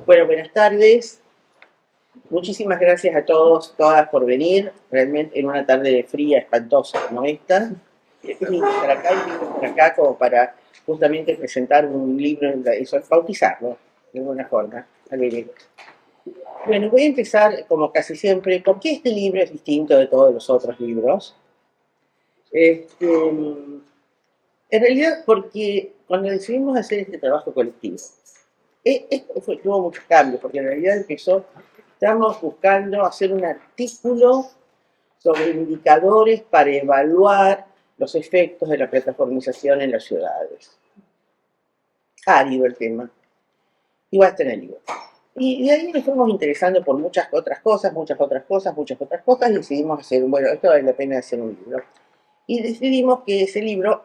Bueno, buenas tardes. Muchísimas gracias a todos, todas por venir. Realmente en una tarde fría, espantosa como esta. Es lindo estar acá y lindo estar acá como para justamente presentar un libro, eso, bautizarlo de alguna forma. Al bebé. Bueno, voy a empezar como casi siempre. ¿Por qué este libro es distinto de todos los otros libros? En realidad porque cuando decidimos hacer este trabajo colectivo, tuvo muchos cambios, porque en realidad estamos buscando hacer un artículo sobre indicadores para evaluar los efectos de la plataformización en las ciudades. Árido el tema. Y va a estar en el libro. Y de ahí nos fuimos interesando por muchas otras cosas, y decidimos hacer, bueno, esto vale la pena hacer un libro. Y decidimos que ese libro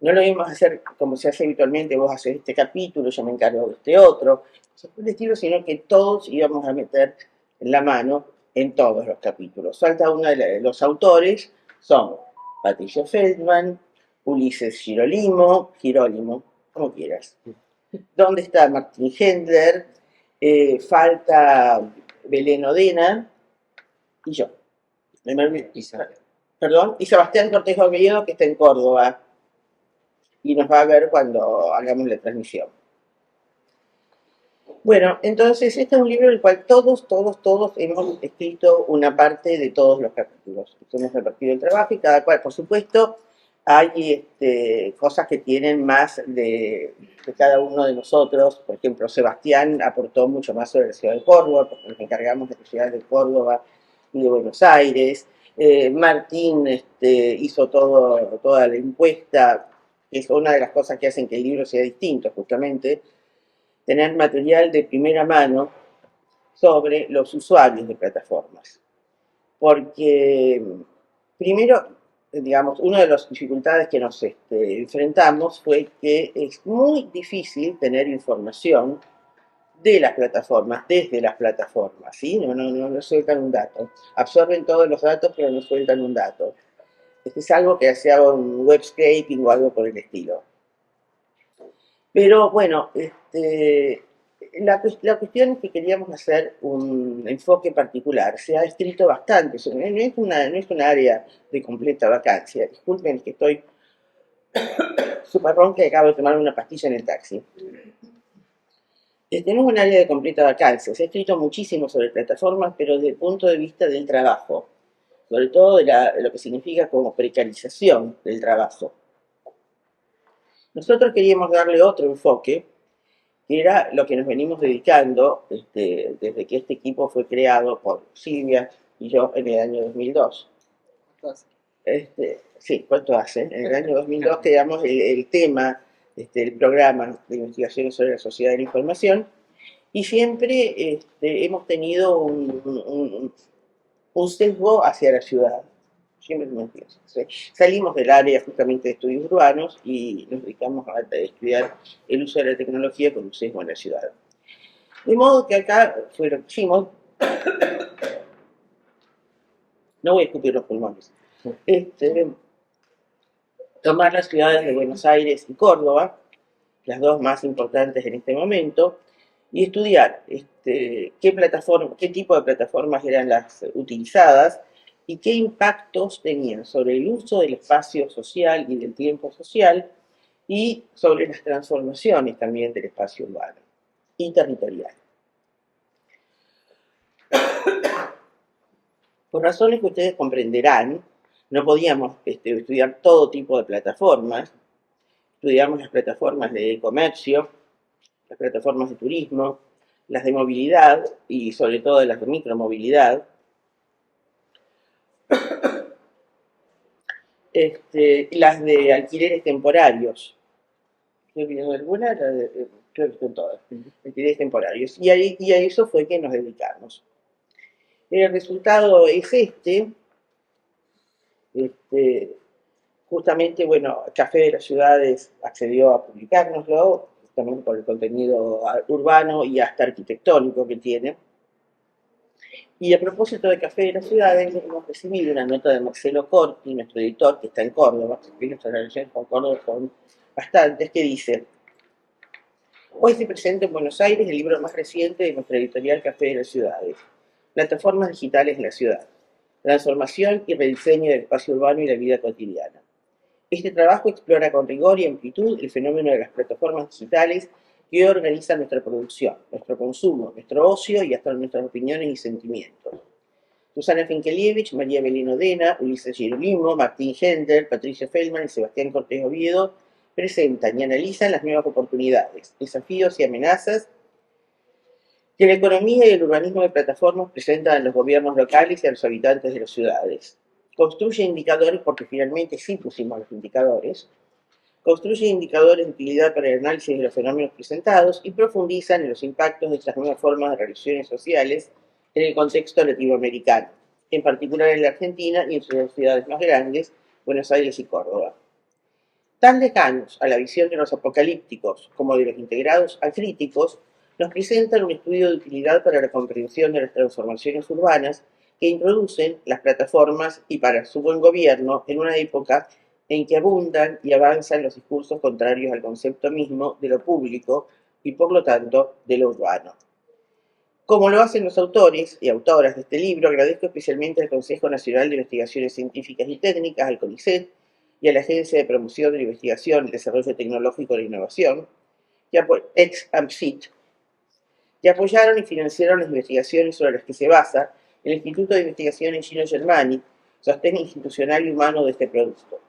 no lo íbamos a hacer como se hace habitualmente, vos haces este capítulo, yo me encargo de este otro, el estilo, sino que todos íbamos a meter la mano en todos los capítulos. Falta uno de los autores, son Patricio Feldman, Ulises Girolimo, como quieras. ¿Dónde está Martín Hendler? Falta Belén Odena y yo. Perdón, y Sebastián Cortejo Oviedo, que está en Córdoba y nos va a ver cuando hagamos la transmisión. Bueno, entonces este es un libro en el cual todos hemos escrito una parte de todos los capítulos. Hemos repartido el trabajo y cada cual, por supuesto, hay cosas que tienen más de cada uno de nosotros. Por ejemplo, Sebastián aportó mucho más sobre la ciudad de Córdoba, porque nos encargamos de la ciudad de Córdoba y de Buenos Aires. Martín hizo toda la encuesta, que es una de las cosas que hacen que el libro sea distinto, justamente, tener material de primera mano sobre los usuarios de plataformas. Porque, primero, digamos, una de las dificultades que nos enfrentamos fue que es muy difícil tener información de las plataformas, desde las plataformas, ¿sí? No sueltan un dato. Absorben todos los datos, pero no sueltan un dato. Es algo que hacía un web scraping o algo por el estilo. Pero bueno, la cuestión es que queríamos hacer un enfoque particular. Se ha escrito bastante, no es una área de completa vacancia. Disculpen que estoy súper ronca y acabo de tomar una pastilla en el taxi. Tenemos un área de completa vacancia. Se ha escrito muchísimo sobre plataformas, pero desde el punto de vista del trabajo, sobre todo de lo que significa como precarización del trabajo. Nosotros queríamos darle otro enfoque, que era lo que nos venimos dedicando desde que este equipo fue creado por Silvia y yo en el año 2002. ¿Cuánto hace? Sí, ¿cuánto hace? En el año 2002 creamos el tema, el programa de investigación sobre la sociedad de la información, y siempre hemos tenido un sesgo hacia la ciudad. Siempre salimos del área justamente de estudios urbanos y nos dedicamos a estudiar el uso de la tecnología con un sesgo en la ciudad. De modo que acá fue lo que hicimos. No voy a escupir los pulmones. Tomar las ciudades de Buenos Aires y Córdoba, las dos más importantes en este momento, y estudiar qué tipo de plataformas eran las utilizadas y qué impactos tenían sobre el uso del espacio social y del tiempo social y sobre las transformaciones también del espacio urbano y territorial. Por razones que ustedes comprenderán, no podíamos estudiar todo tipo de plataformas. Estudiamos las plataformas de comercio, las plataformas de turismo, las de movilidad y sobre todo las de micromovilidad. Las de alquileres temporarios. ¿Estoy olvidando alguna? Creo que están todas. Alquileres temporarios. Y a eso fue que nos dedicamos. El resultado es justamente, bueno, Café de las Ciudades accedió a publicárnoslo, justamente por el contenido urbano y hasta arquitectónico que tiene. Y a propósito de Café de las Ciudades, hemos recibido una nota de Marcelo Corti, nuestro editor, que está en Córdoba, porque nuestras relaciones con Córdoba son bastantes, que dice: Hoy se presenta en Buenos Aires el libro más reciente de nuestra editorial Café de las Ciudades, Plataformas Digitales de la Ciudad, Transformación y Rediseño del Espacio Urbano y la Vida Cotidiana. Este trabajo explora con rigor y amplitud el fenómeno de las plataformas digitales que hoy organizan nuestra producción, nuestro consumo, nuestro ocio y hasta nuestras opiniones y sentimientos. Susana Finkelievich, María Belén Dena, Ulises Girolimo, Martín Gender, Patricia Feldman y Sebastián Cortés Oviedo presentan y analizan las nuevas oportunidades, desafíos y amenazas que la economía y el urbanismo de plataformas presentan a los gobiernos locales y a los habitantes de las ciudades. Construye indicadores, porque finalmente sí pusimos los indicadores, construye indicadores de utilidad para el análisis de los fenómenos presentados y profundizan en los impactos de estas nuevas formas de relaciones sociales en el contexto latinoamericano, en particular en la Argentina y en sus ciudades más grandes, Buenos Aires y Córdoba. Tan lejanos a la visión de los apocalípticos como de los integrados acríticos, nos presentan un estudio de utilidad para la comprensión de las transformaciones urbanas que introducen las plataformas y para su buen gobierno en una época en que abundan y avanzan los discursos contrarios al concepto mismo de lo público y por lo tanto de lo urbano. Como lo hacen los autores y autoras de este libro, agradezco especialmente al Consejo Nacional de Investigaciones Científicas y Técnicas, al CONICET, y a la Agencia de Promoción de la Investigación, el Desarrollo Tecnológico y la Innovación, ex-AMSIT, que apoyaron y financiaron las investigaciones sobre las que se basa el Instituto de Investigaciones Gino Germani, sostén institucional y humano de este producto.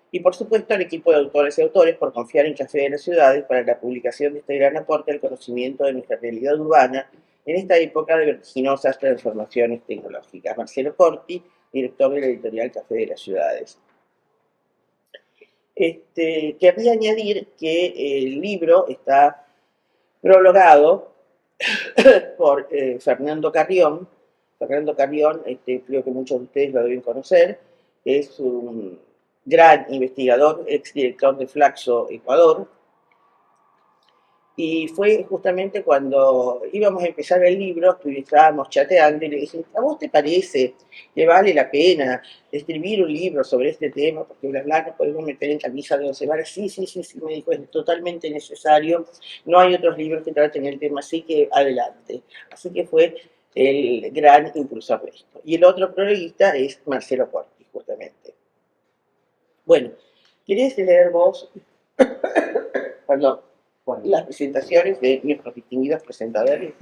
Y por supuesto al equipo de autores y autores por confiar en Café de las Ciudades para la publicación de este gran aporte al conocimiento de nuestra realidad urbana en esta época de vertiginosas transformaciones tecnológicas. Marcelo Corti, director de la editorial Café de las Ciudades. Querría añadir que el libro está prologado por Fernando Carrión. Fernando Carrión, creo que muchos de ustedes lo deben conocer, es un gran investigador, exdirector de Flaxo, Ecuador, y fue justamente cuando íbamos a empezar el libro, estábamos chateando y le dije, ¿a vos te parece que vale la pena escribir un libro sobre este tema? Porque bla, bla, nos podemos meter en camisa de 11 varas. Sí, me dijo, es totalmente necesario, no hay otros libros que traten el tema, así que adelante. Así que fue el gran impulsor de esto. Y el otro prologuista es Marcelo Corti, justamente. Bueno, ¿querés leer vos? Perdón. Bueno, las presentaciones de nuestros distinguidos presentadores.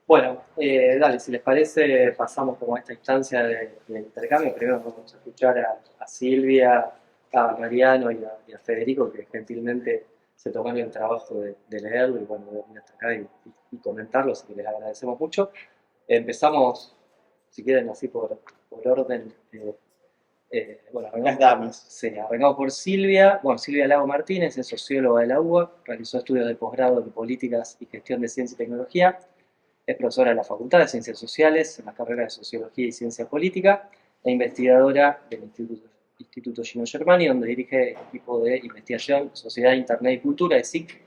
Bueno, dale, si les parece, pasamos como a esta instancia de intercambio. Primero vamos a escuchar a Silvia, a Mariano y a Federico, que gentilmente se tomaron el trabajo de leerlo y bueno, de venir hasta acá y comentarlo, así que les agradecemos mucho. Empezamos, si quieren, así por orden. Bueno, las damas. Sí, arrancamos por Silvia. Bueno, Silvia Lago Martínez es socióloga de la UBA, realizó estudios de posgrado en Políticas y Gestión de Ciencia y Tecnología, es profesora de la Facultad de Ciencias Sociales en las carreras de Sociología y Ciencia Política e investigadora del Instituto Gino Germani, donde dirige el equipo de investigación Sociedad, Internet y Cultura, SIC,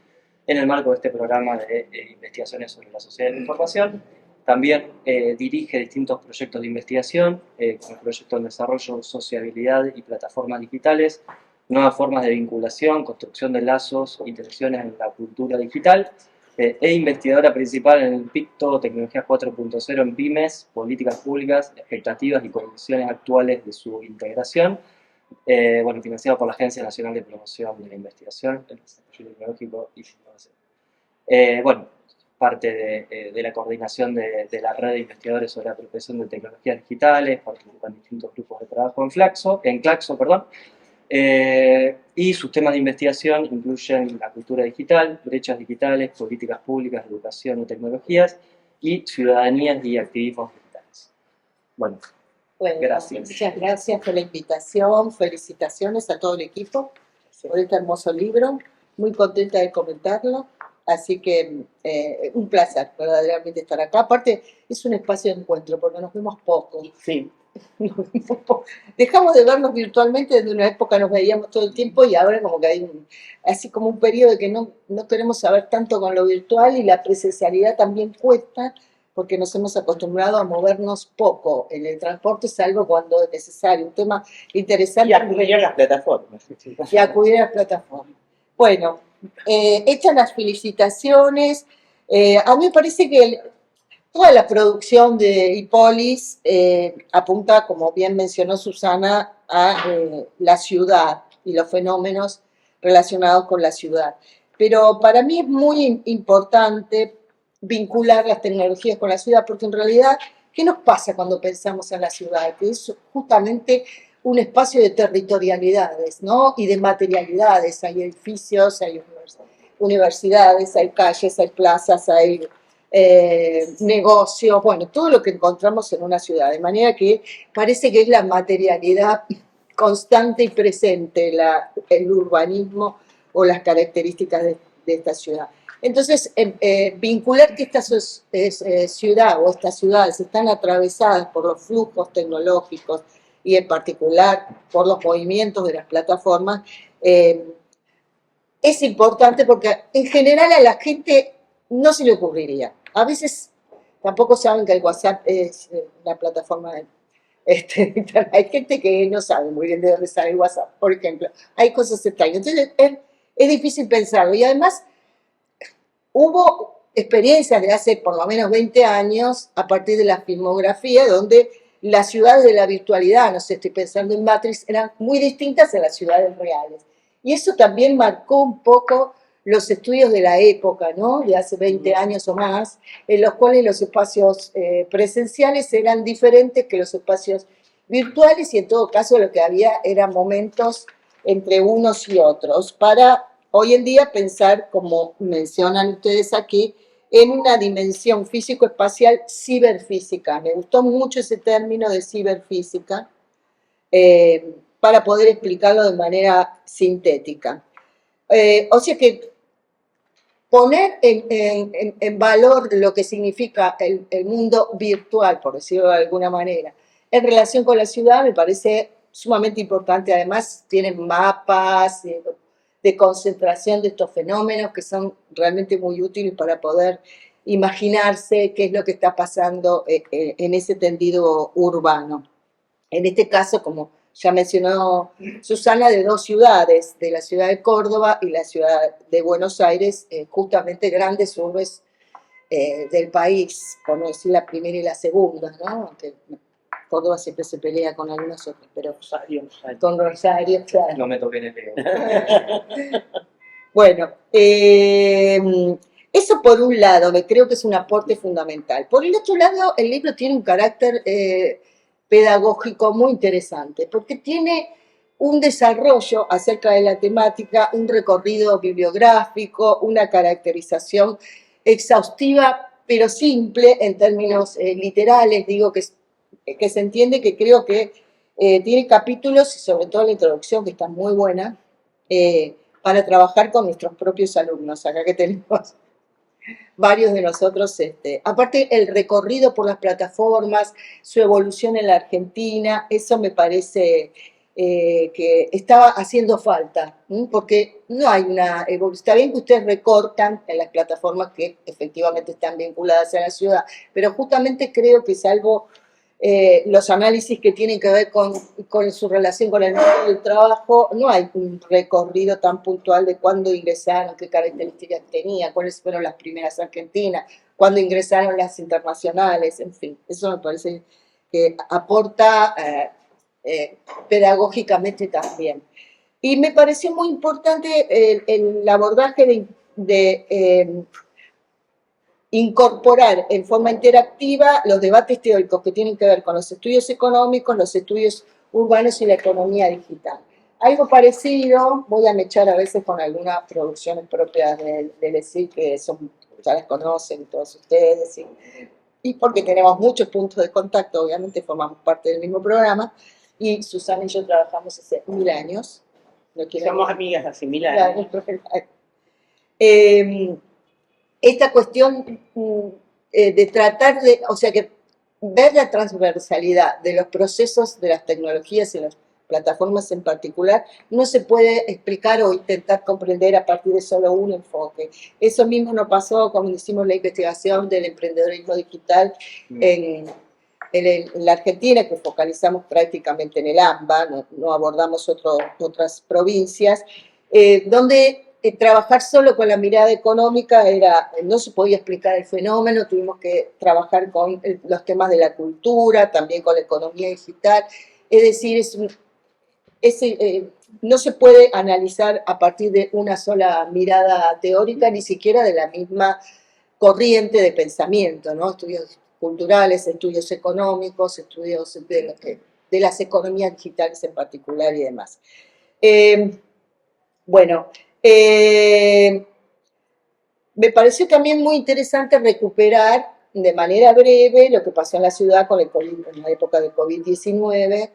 en el marco de este programa de investigaciones sobre la sociedad de la información. También dirige distintos proyectos de investigación, como el proyecto de desarrollo, sociabilidad y plataformas digitales, nuevas formas de vinculación, construcción de lazos, interacciones en la cultura digital, e investigadora principal en el PICTO Tecnologías 4.0 en pymes, políticas públicas, expectativas y condiciones actuales de su integración, bueno, financiado por la Agencia Nacional de Promoción de la Investigación, el Desarrollo Tecnológico y Innovación. Bueno, parte de la coordinación de la red de investigadores sobre la apropiación de tecnologías digitales, participan en distintos grupos de trabajo en Claxo, y sus temas de investigación incluyen la cultura digital, brechas digitales, políticas públicas, educación y tecnologías, y ciudadanías y activismos digitales. Bueno, gracias. Muchas gracias por la invitación, felicitaciones a todo el equipo por este hermoso libro, muy contenta de comentarlo. Así que un placer verdaderamente estar acá. Aparte, es un espacio de encuentro porque nos vemos poco. Sí. Dejamos de vernos virtualmente, desde una época nos veíamos todo el tiempo y ahora como que hay así como un periodo de que no queremos saber tanto con lo virtual y la presencialidad también cuesta porque nos hemos acostumbrado a movernos poco en el transporte, salvo cuando es necesario. Un tema interesante. Y acudir a las plataformas. Y acudir a las plataformas. Bueno. hechas las felicitaciones. A mí me parece que toda la producción de Hippolis apunta, como bien mencionó Susana, a la ciudad y los fenómenos relacionados con la ciudad. Pero para mí es muy importante vincular las tecnologías con la ciudad, porque en realidad, ¿qué nos pasa cuando pensamos en la ciudad? Que es justamente un espacio de territorialidades, ¿no? Y de materialidades. Hay edificios, hay universidades, hay calles, hay plazas, hay negocios, bueno, todo lo que encontramos en una ciudad. De manera que parece que es la materialidad constante y presente, el urbanismo o las características de esta ciudad. Entonces, vincular que esta ciudad o estas ciudades están atravesadas por los flujos tecnológicos y en particular por los movimientos de las plataformas, es importante porque en general a la gente no se le ocurriría. A veces tampoco saben que el WhatsApp es una plataforma de hay gente que no sabe muy bien de dónde sale el WhatsApp, por ejemplo. Hay cosas extrañas. Entonces es difícil pensarlo. Y además hubo experiencias de hace por lo menos 20 años a partir de la filmografía donde las ciudades de la virtualidad, no sé, estoy pensando en Matrix, eran muy distintas a las ciudades reales. Y eso también marcó un poco los estudios de la época, ¿no? De hace 20 años o más, en los cuales los espacios presenciales eran diferentes que los espacios virtuales y en todo caso lo que había eran momentos entre unos y otros para hoy en día pensar, como mencionan ustedes aquí, en una dimensión físico-espacial ciberfísica. Me gustó mucho ese término de ciberfísica para poder explicarlo de manera sintética. O sea que poner en valor lo que significa el mundo virtual, por decirlo de alguna manera, en relación con la ciudad me parece sumamente importante. Además, tienen mapas de concentración de estos fenómenos que son realmente muy útiles para poder imaginarse qué es lo que está pasando en ese tendido urbano. En este caso, como ya mencionó Susana, de dos ciudades, de la ciudad de Córdoba y la ciudad de Buenos Aires, justamente grandes urbes del país, por no decir la primera y la segunda, ¿no? Aunque Córdoba siempre se pelea con algunos otros, pero Rosario. con Rosario, claro. No me toquen el dedo. Bueno, eso por un lado, me creo que es un aporte fundamental. Por el otro lado, el libro tiene un carácter pedagógico muy interesante, porque tiene un desarrollo acerca de la temática, un recorrido bibliográfico, una caracterización exhaustiva, pero simple en términos literales, digo que se entiende, que creo que tiene capítulos, y sobre todo la introducción, que está muy buena, para trabajar con nuestros propios alumnos. Acá que tenemos varios de nosotros, aparte el recorrido por las plataformas, su evolución en la Argentina, eso me parece que estaba haciendo falta, porque no hay una evolución. Está bien que ustedes recortan en las plataformas que efectivamente están vinculadas a la ciudad, pero justamente creo que salvo los análisis que tienen que ver con su relación con el mundo del trabajo, no hay un recorrido tan puntual de cuándo ingresaron, qué características tenían, cuáles fueron las primeras argentinas, cuándo ingresaron las internacionales, en fin, eso me parece que aporta pedagógicamente también. Y me pareció muy importante el abordaje de incorporar en forma interactiva los debates teóricos que tienen que ver con los estudios económicos, los estudios urbanos y la economía digital. Algo parecido, voy a mechar a veces con algunas producciones propias del ESIC, que ya las conocen todos ustedes, y porque tenemos muchos puntos de contacto, obviamente formamos parte del mismo programa, y Susana y yo trabajamos hace 1000 años. Somos amigas hace 1000 años. Esta cuestión de tratar de, o sea, que ver la transversalidad de los procesos de las tecnologías y las plataformas en particular, no se puede explicar o intentar comprender a partir de solo un enfoque. Eso mismo nos pasó cuando hicimos la investigación del emprendedorismo digital en la Argentina, que focalizamos prácticamente en el AMBA, no abordamos otras provincias, donde trabajar solo con la mirada económica no se podía explicar el fenómeno, tuvimos que trabajar con los temas de la cultura, también con la economía digital, es decir, no se puede analizar a partir de una sola mirada teórica, ni siquiera de la misma corriente de pensamiento, ¿no? Estudios culturales, estudios económicos, estudios de las economías digitales en particular y demás. Bueno, me pareció también muy interesante recuperar de manera breve lo que pasó en la ciudad con el COVID, en la época del COVID-19,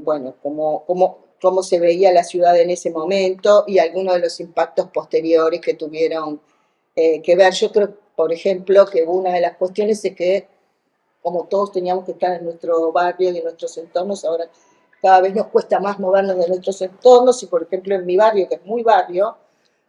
bueno, cómo se veía la ciudad en ese momento y algunos de los impactos posteriores que tuvieron que ver. Yo creo, por ejemplo, que una de las cuestiones es que, como todos teníamos que estar en nuestro barrio y en nuestros entornos, ahora cada vez nos cuesta más movernos de nuestros entornos, y por ejemplo en mi barrio, que es muy barrio,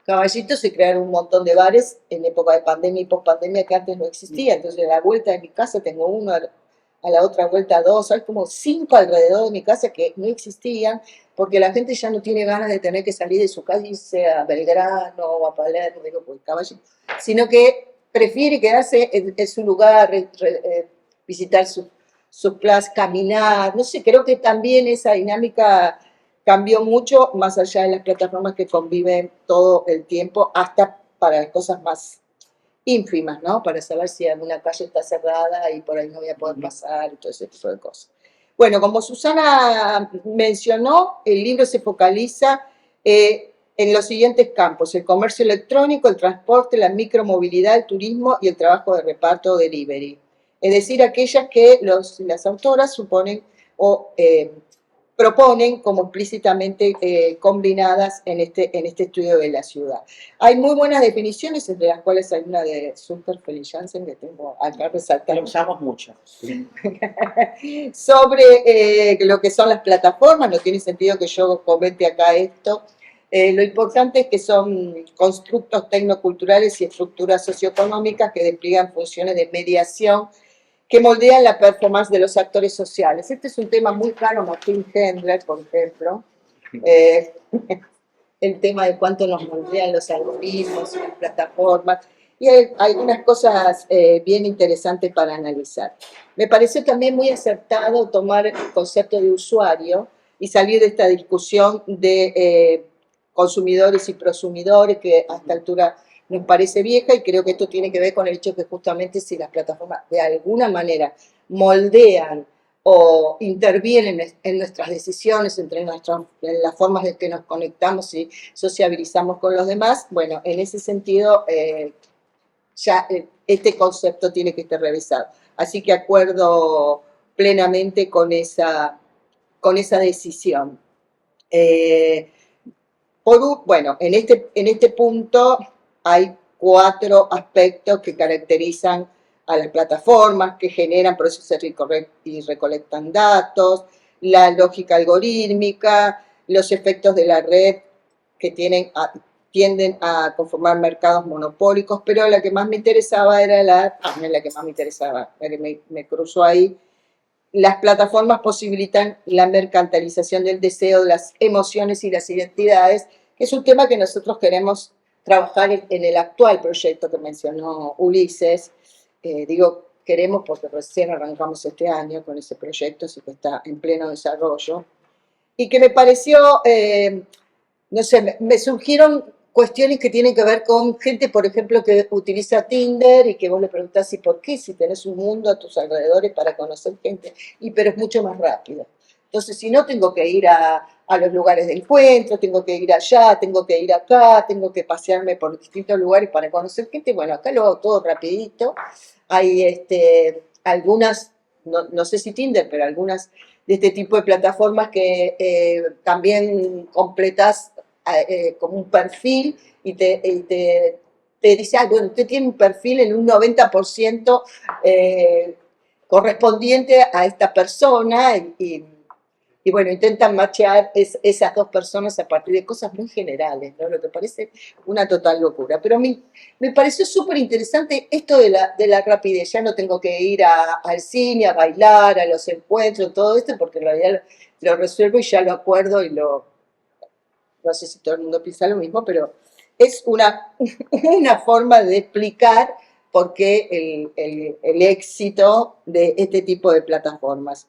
Caballito, se crearon un montón de bares en época de pandemia y pospandemia que antes no existía. Entonces, a la vuelta de mi casa tengo uno, a la otra vuelta dos, hay como 5 alrededor de mi casa que no existían, porque la gente ya no tiene ganas de tener que salir de su casa y irse a Belgrano o a Palermo, digo, por Caballito, sino que prefiere quedarse en su lugar, visitar sus plazas, caminar, no sé, creo que también esa dinámica cambió mucho, más allá de las plataformas que conviven todo el tiempo, hasta para las cosas más ínfimas, ¿no? Para saber si alguna calle está cerrada y por ahí no voy a poder pasar y todo ese tipo de cosas. Bueno, como Susana mencionó, el libro se focaliza en los siguientes campos: el comercio electrónico, el transporte, la micromovilidad, el turismo y el trabajo de reparto o delivery. Es decir, aquellas que las autoras suponen o proponen como explícitamente combinadas en este estudio de la ciudad. Hay muy buenas definiciones, entre las cuales hay una de Sundberg Felix Jansen, que tengo acá resaltada. Lo usamos mucho. Sobre lo que son las plataformas, no tiene sentido que yo comente acá esto. Lo importante es que son constructos tecnoculturales y estructuras socioeconómicas que despliegan funciones de mediación que moldean la performance de los actores sociales. Este es un tema muy caro a Martin Hendler, por ejemplo, el tema de cuánto nos moldean los algoritmos y las plataformas, y hay algunas cosas bien interesantes para analizar. Me pareció también muy acertado tomar el concepto de usuario y salir de esta discusión de consumidores y prosumidores, que a esta altura nos parece vieja, y creo que esto tiene que ver con el hecho que justamente si las plataformas de alguna manera moldean o intervienen en nuestras decisiones, en las formas en que nos conectamos y sociabilizamos con los demás, bueno, en ese sentido ya este concepto tiene que estar revisado. Así que acuerdo plenamente con esa decisión. Bueno, en este punto hay 4 aspectos que caracterizan a las plataformas, que generan procesos y recolectan datos, la lógica algorítmica, los efectos de la red que tienden a conformar mercados monopólicos, pero la que más me interesaba era no es la que más me interesaba, la que me cruzó ahí. Las plataformas posibilitan la mercantilización del deseo, de las emociones y las identidades, que es un tema que nosotros queremos trabajar en el actual proyecto que mencionó Ulises. Digo queremos porque recién arrancamos este año con ese proyecto, así que está en pleno desarrollo. Y que me pareció, no sé, me surgieron cuestiones que tienen que ver con gente, por ejemplo, que utiliza Tinder y que vos le preguntás, ¿y por qué? Si tenés un mundo a tus alrededores para conocer gente, pero es mucho más rápido. Entonces, si no, tengo que ir a los lugares de encuentro, tengo que ir allá, tengo que ir acá, tengo que pasearme por distintos lugares para conocer gente. Bueno, acá lo hago todo rapidito. Hay algunas, no sé si Tinder, pero algunas de este tipo de plataformas que también completas como un perfil y te dice, bueno, usted tiene un perfil en un 90% correspondiente a esta persona y bueno, intentan machear esas 2 personas a partir de cosas muy generales, ¿no? Lo que parece una total locura. Pero me pareció súper interesante esto de la rapidez. Ya no tengo que ir al cine, a bailar, a los encuentros, todo esto, porque en realidad lo resuelvo y ya lo acuerdo y no sé si todo el mundo piensa lo mismo, pero es una forma de explicar por qué el éxito de este tipo de plataformas.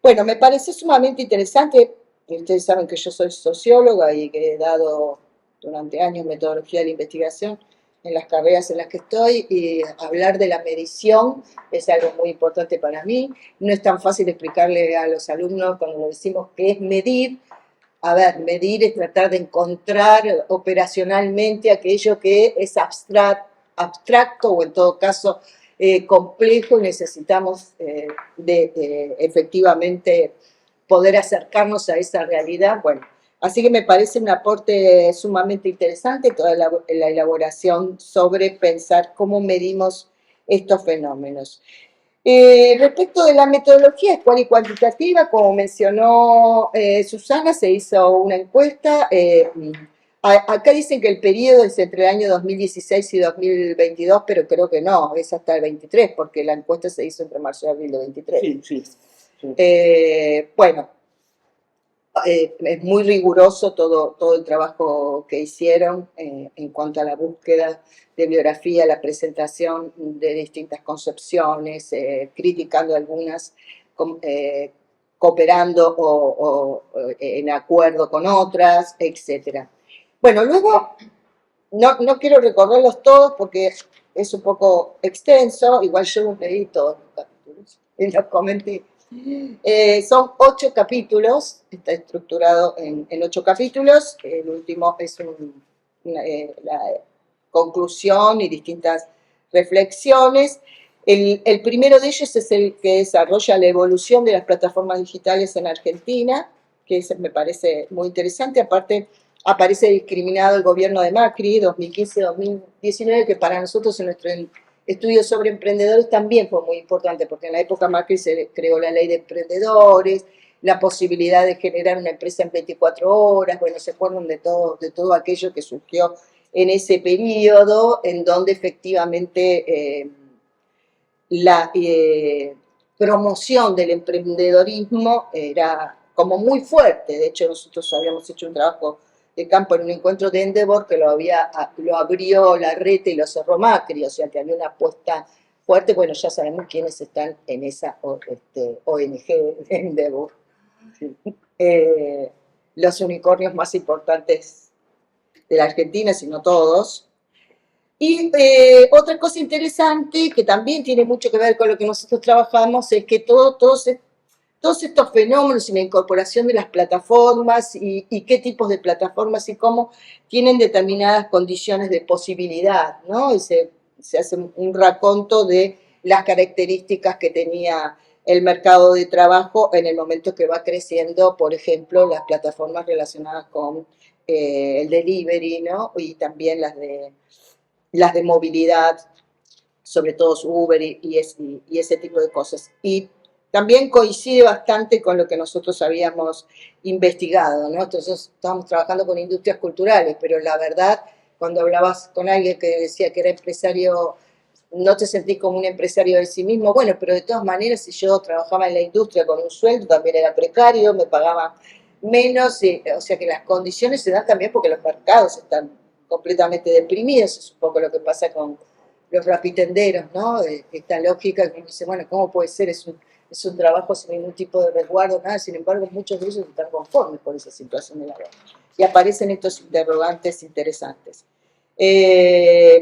Bueno, me parece sumamente interesante. Ustedes saben que yo soy socióloga y que he dado durante años metodología de la investigación en las carreras en las que estoy, y hablar de la medición es algo muy importante para mí. No es tan fácil explicarle a los alumnos cuando decimos que es medir. A ver, medir es tratar de encontrar operacionalmente aquello que es abstracto o en todo caso complejo, y necesitamos efectivamente poder acercarnos a esa realidad. Bueno, así que me parece un aporte sumamente interesante toda la elaboración sobre pensar cómo medimos estos fenómenos. Respecto de la metodología cual y cuantitativa, como mencionó Susana, se hizo una encuesta. Acá dicen que el periodo es entre el año 2016 y 2022, pero creo que no, es hasta el 23, porque la encuesta se hizo entre marzo y abril del 23. Sí. Bueno, es muy riguroso todo el trabajo que hicieron en cuanto a la búsqueda de biografía, la presentación de distintas concepciones, criticando algunas, cooperando o en acuerdo con otras, etc. Bueno, luego, no quiero recorrerlos todos porque es un poco extenso, igual yo los leí todos los capítulos y los comenté. Son 8 capítulos, está estructurado en 8 capítulos. El último es la conclusión y distintas reflexiones. El primero de ellos es el que desarrolla la evolución de las plataformas digitales en Argentina, que me parece muy interesante. Aparte, aparece discriminado el gobierno de Macri, 2015-2019, que para nosotros en nuestro estudios sobre emprendedores también fue muy importante, porque en la época Macri se creó la ley de emprendedores, la posibilidad de generar una empresa en 24 horas, bueno, se acuerdan de todo aquello que surgió en ese periodo, en donde efectivamente la promoción del emprendedorismo era como muy fuerte. De hecho, nosotros habíamos hecho un trabajo de campo en un encuentro de Endeavor que lo abrió Larreta y lo cerró Macri, o sea que había una apuesta fuerte. Bueno, ya sabemos quiénes están en esa ONG de Endeavor. Los unicornios más importantes de la Argentina, si no todos. Y otra cosa interesante que también tiene mucho que ver con lo que nosotros trabajamos es que todos estos fenómenos y la incorporación de las plataformas y qué tipos de plataformas y cómo tienen determinadas condiciones de posibilidad, ¿no? Y se hace un raconto de las características que tenía el mercado de trabajo en el momento que va creciendo, por ejemplo, las plataformas relacionadas con el delivery, ¿no? Y también las de movilidad, sobre todo Uber y ese tipo de cosas. Y también coincide bastante con lo que nosotros habíamos investigado, ¿no? Entonces estábamos trabajando con industrias culturales, pero la verdad, cuando hablabas con alguien que decía que era empresario, no te sentís como un empresario de sí mismo. Bueno, pero de todas maneras, si yo trabajaba en la industria con un sueldo, también era precario, me pagaban menos, o sea que las condiciones se dan también porque los mercados están completamente deprimidos. Es un poco lo que pasa con los rapitenderos, ¿no? Esta lógica que uno dice, bueno, ¿cómo puede ser? Es un trabajo sin ningún tipo de resguardo, nada. Sin embargo, muchos de ellos están conformes con esa situación de la vida. Y aparecen estos interrogantes interesantes.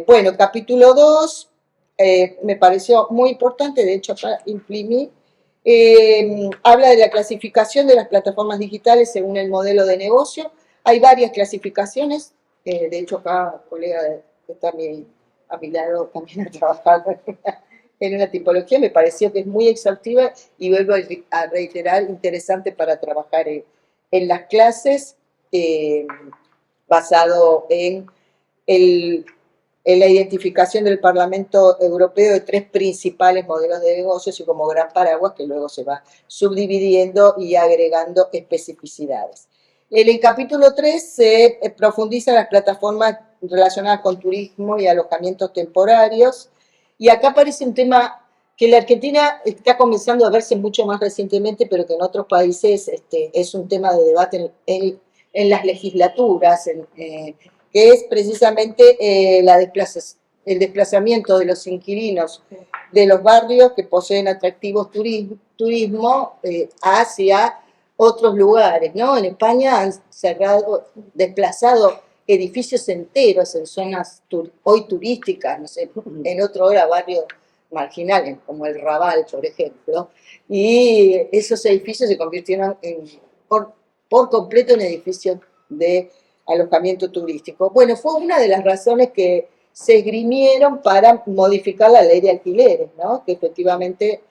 Bueno, capítulo 2, me pareció muy importante, de hecho acá imprimí, habla de la clasificación de las plataformas digitales según el modelo de negocio. Hay varias clasificaciones, de hecho acá colega que está a mi lado también ha trabajado en una tipología, me pareció que es muy exhaustiva y vuelvo a reiterar, interesante para trabajar en las clases, basado en la identificación del Parlamento Europeo de 3 principales modelos de negocios y como gran paraguas que luego se va subdividiendo y agregando especificidades. En el capítulo 3 se profundiza en las plataformas relacionadas con turismo y alojamientos temporarios, y acá aparece un tema que en la Argentina está comenzando a verse mucho más recientemente, pero que en otros países es un tema de debate en las legislaturas, que es precisamente el desplazamiento de los inquilinos de los barrios que poseen atractivos turismo hacia otros lugares, ¿no? En España han desplazado edificios enteros en zonas hoy turísticas, no sé, en otro hora barrios marginales, como el Raval, por ejemplo, y esos edificios se convirtieron por completo en edificios de alojamiento turístico. Bueno, fue una de las razones que se esgrimieron para modificar la ley de alquileres, ¿no? Que efectivamente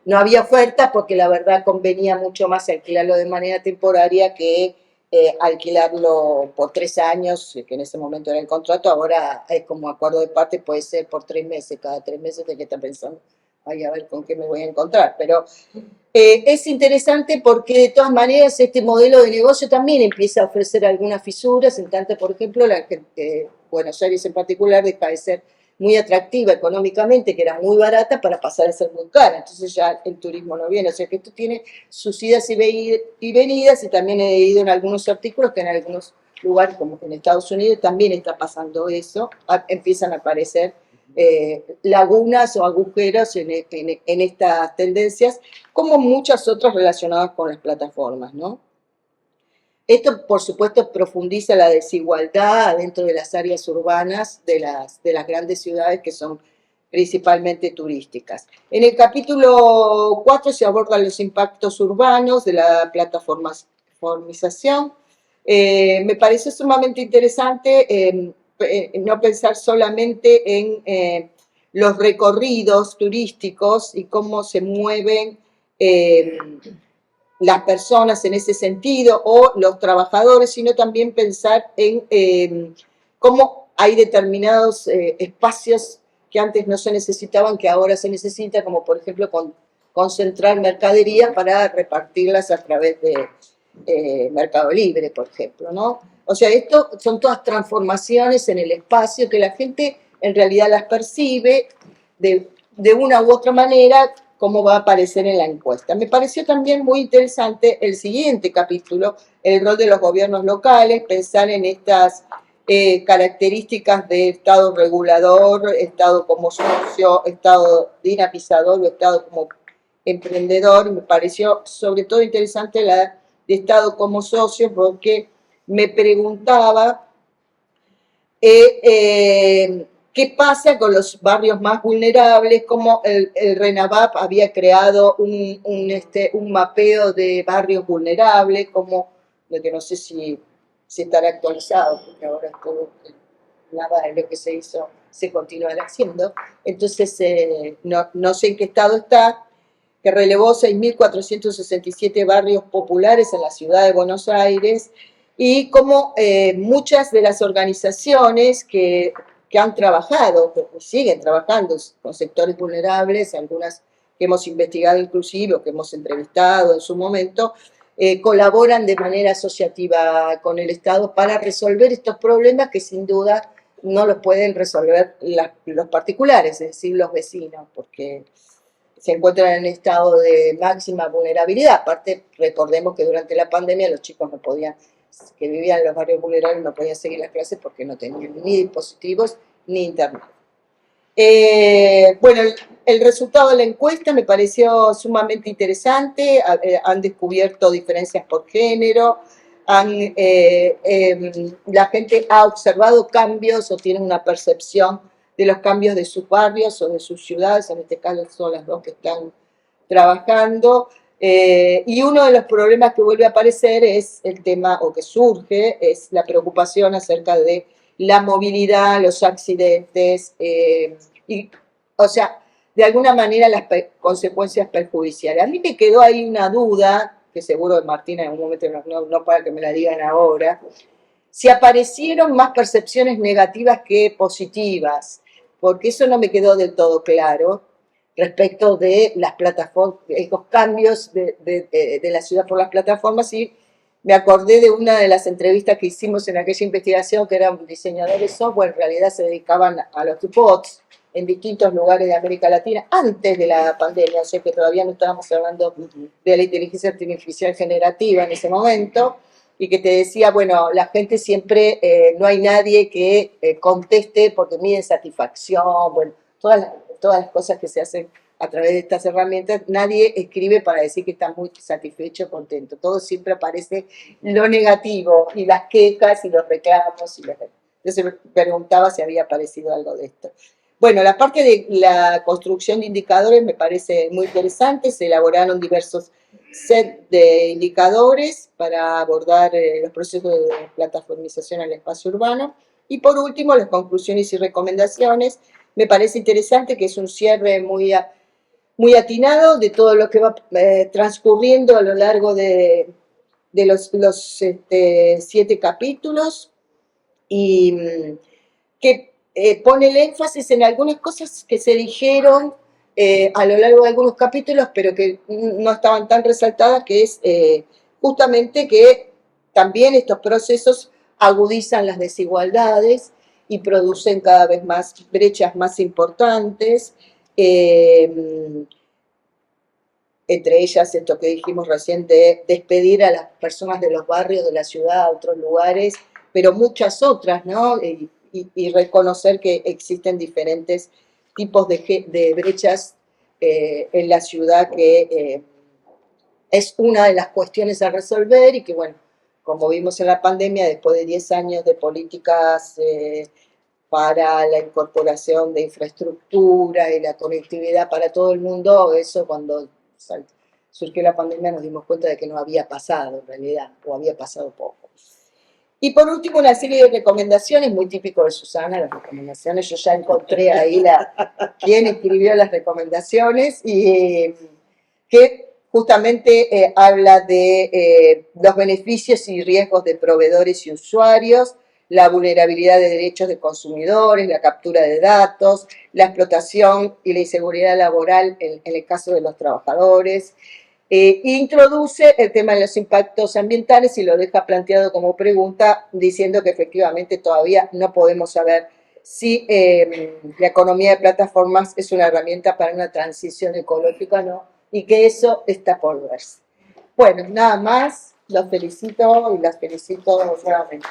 no había oferta porque la verdad convenía mucho más alquilarlo de manera temporaria que alquilarlo por 3 años, que en ese momento era el contrato, ahora es como acuerdo de parte, puede ser por 3 meses, cada 3 meses de que está pensando, ay, a ver con qué me voy a encontrar, pero es interesante porque de todas maneras este modelo de negocio también empieza a ofrecer algunas fisuras, en tanto, por ejemplo, Buenos Aires en particular deja de ser muy atractiva económicamente, que era muy barata, para pasar a ser muy cara. Entonces ya el turismo no viene. O sea que esto tiene sus idas y venidas, y también he leído en algunos artículos que en algunos lugares, como en Estados Unidos, también está pasando eso. Empiezan a aparecer lagunas o agujeros en estas tendencias, como muchas otras relacionadas con las plataformas, ¿no? Esto, por supuesto, profundiza la desigualdad dentro de las áreas urbanas de las grandes ciudades que son principalmente turísticas. En el capítulo 4 se abordan los impactos urbanos de la plataformización. Me pareció sumamente interesante no pensar solamente en los recorridos turísticos y cómo se mueven las personas en ese sentido o los trabajadores, sino también pensar en cómo hay determinados espacios que antes no se necesitaban, que ahora se necesitan, como por ejemplo concentrar mercadería para repartirlas a través de Mercado Libre, por ejemplo, ¿no? O sea, esto son todas transformaciones en el espacio que la gente en realidad las percibe de una u otra manera, como va a aparecer en la encuesta. Me pareció también muy interesante el siguiente capítulo, el rol de los gobiernos locales, pensar en estas características de Estado regulador, Estado como socio, Estado dinamizador o Estado como emprendedor. Me pareció sobre todo interesante la de Estado como socio, porque me preguntaba qué pasa con los barrios más vulnerables, cómo el RENAVAP había creado un mapeo de barrios vulnerables, como, que no sé si estará actualizado, porque ahora todo, nada de lo que se hizo se continuará haciendo. Entonces, no sé en qué estado está, que relevó 6.467 barrios populares en la ciudad de Buenos Aires, y como muchas de las organizaciones que han trabajado, que siguen trabajando con sectores vulnerables, algunas que hemos investigado inclusive o que hemos entrevistado en su momento, colaboran de manera asociativa con el Estado para resolver estos problemas que sin duda no los pueden resolver los particulares, es decir, los vecinos, porque se encuentran en estado de máxima vulnerabilidad. Aparte, recordemos que durante la pandemia los chicos no podían, que vivían en los barrios vulnerables, no podían seguir las clases porque no tenían ni dispositivos ni internet. Bueno, el resultado de la encuesta me pareció sumamente interesante. Han descubierto diferencias por género, la gente ha observado cambios o tiene una percepción de los cambios de sus barrios o de sus ciudades, en este caso son las dos que están trabajando, y uno de los problemas que vuelve a aparecer es el tema, o que surge, es la preocupación acerca de la movilidad, los accidentes, o sea, de alguna manera las consecuencias perjudiciales. A mí me quedó ahí una duda, que seguro Martina en un momento no para que me la digan ahora, si aparecieron más percepciones negativas que positivas, porque eso no me quedó del todo claro respecto de las plataformas, los cambios de la ciudad por las plataformas, y me acordé de una de las entrevistas que hicimos en aquella investigación, que eran diseñadores de software, en realidad se dedicaban a los bots en distintos lugares de América Latina antes de la pandemia, o sea que todavía no estábamos hablando de la inteligencia artificial generativa en ese momento, y que te decía, bueno, la gente siempre, no hay nadie que conteste porque mide satisfacción, bueno, todas las cosas que se hacen a través de estas herramientas, nadie escribe para decir que está muy satisfecho, contento. Todo siempre aparece lo negativo, y las quejas, y los reclamos, Entonces me preguntaba si había aparecido algo de esto. Bueno, la parte de la construcción de indicadores me parece muy interesante. Se elaboraron diversos sets de indicadores para abordar los procesos de plataformización en el espacio urbano. Y por último, las conclusiones y recomendaciones. Me parece interesante que es un cierre muy atinado de todo lo que va transcurriendo a lo largo de los 7 capítulos, y que pone el énfasis en algunas cosas que se dijeron a lo largo de algunos capítulos, pero que no estaban tan resaltadas, que es justamente que también estos procesos agudizan las desigualdades y producen cada vez más brechas más importantes, entre ellas esto que dijimos recién de despedir a las personas de los barrios de la ciudad a otros lugares, pero muchas otras, ¿no? Y reconocer que existen diferentes tipos de brechas en la ciudad, que es una de las cuestiones a resolver, y que, bueno, como vimos en la pandemia, después de 10 años de políticas para la incorporación de infraestructura y la conectividad para todo el mundo, eso cuando surgió la pandemia nos dimos cuenta de que no había pasado en realidad, o había pasado poco. Y por último, una serie de recomendaciones, muy típico de Susana, las recomendaciones. Yo ya encontré ahí quién escribió las recomendaciones, y que justamente habla de los beneficios y riesgos de proveedores y usuarios, la vulnerabilidad de derechos de consumidores, la captura de datos, la explotación y la inseguridad laboral en el caso de los trabajadores. Introduce el tema de los impactos ambientales y lo deja planteado como pregunta, diciendo que efectivamente todavía no podemos saber si la economía de plataformas es una herramienta para una transición ecológica o no, y que eso está por verse. Bueno, nada más, los felicito y las felicito nuevamente.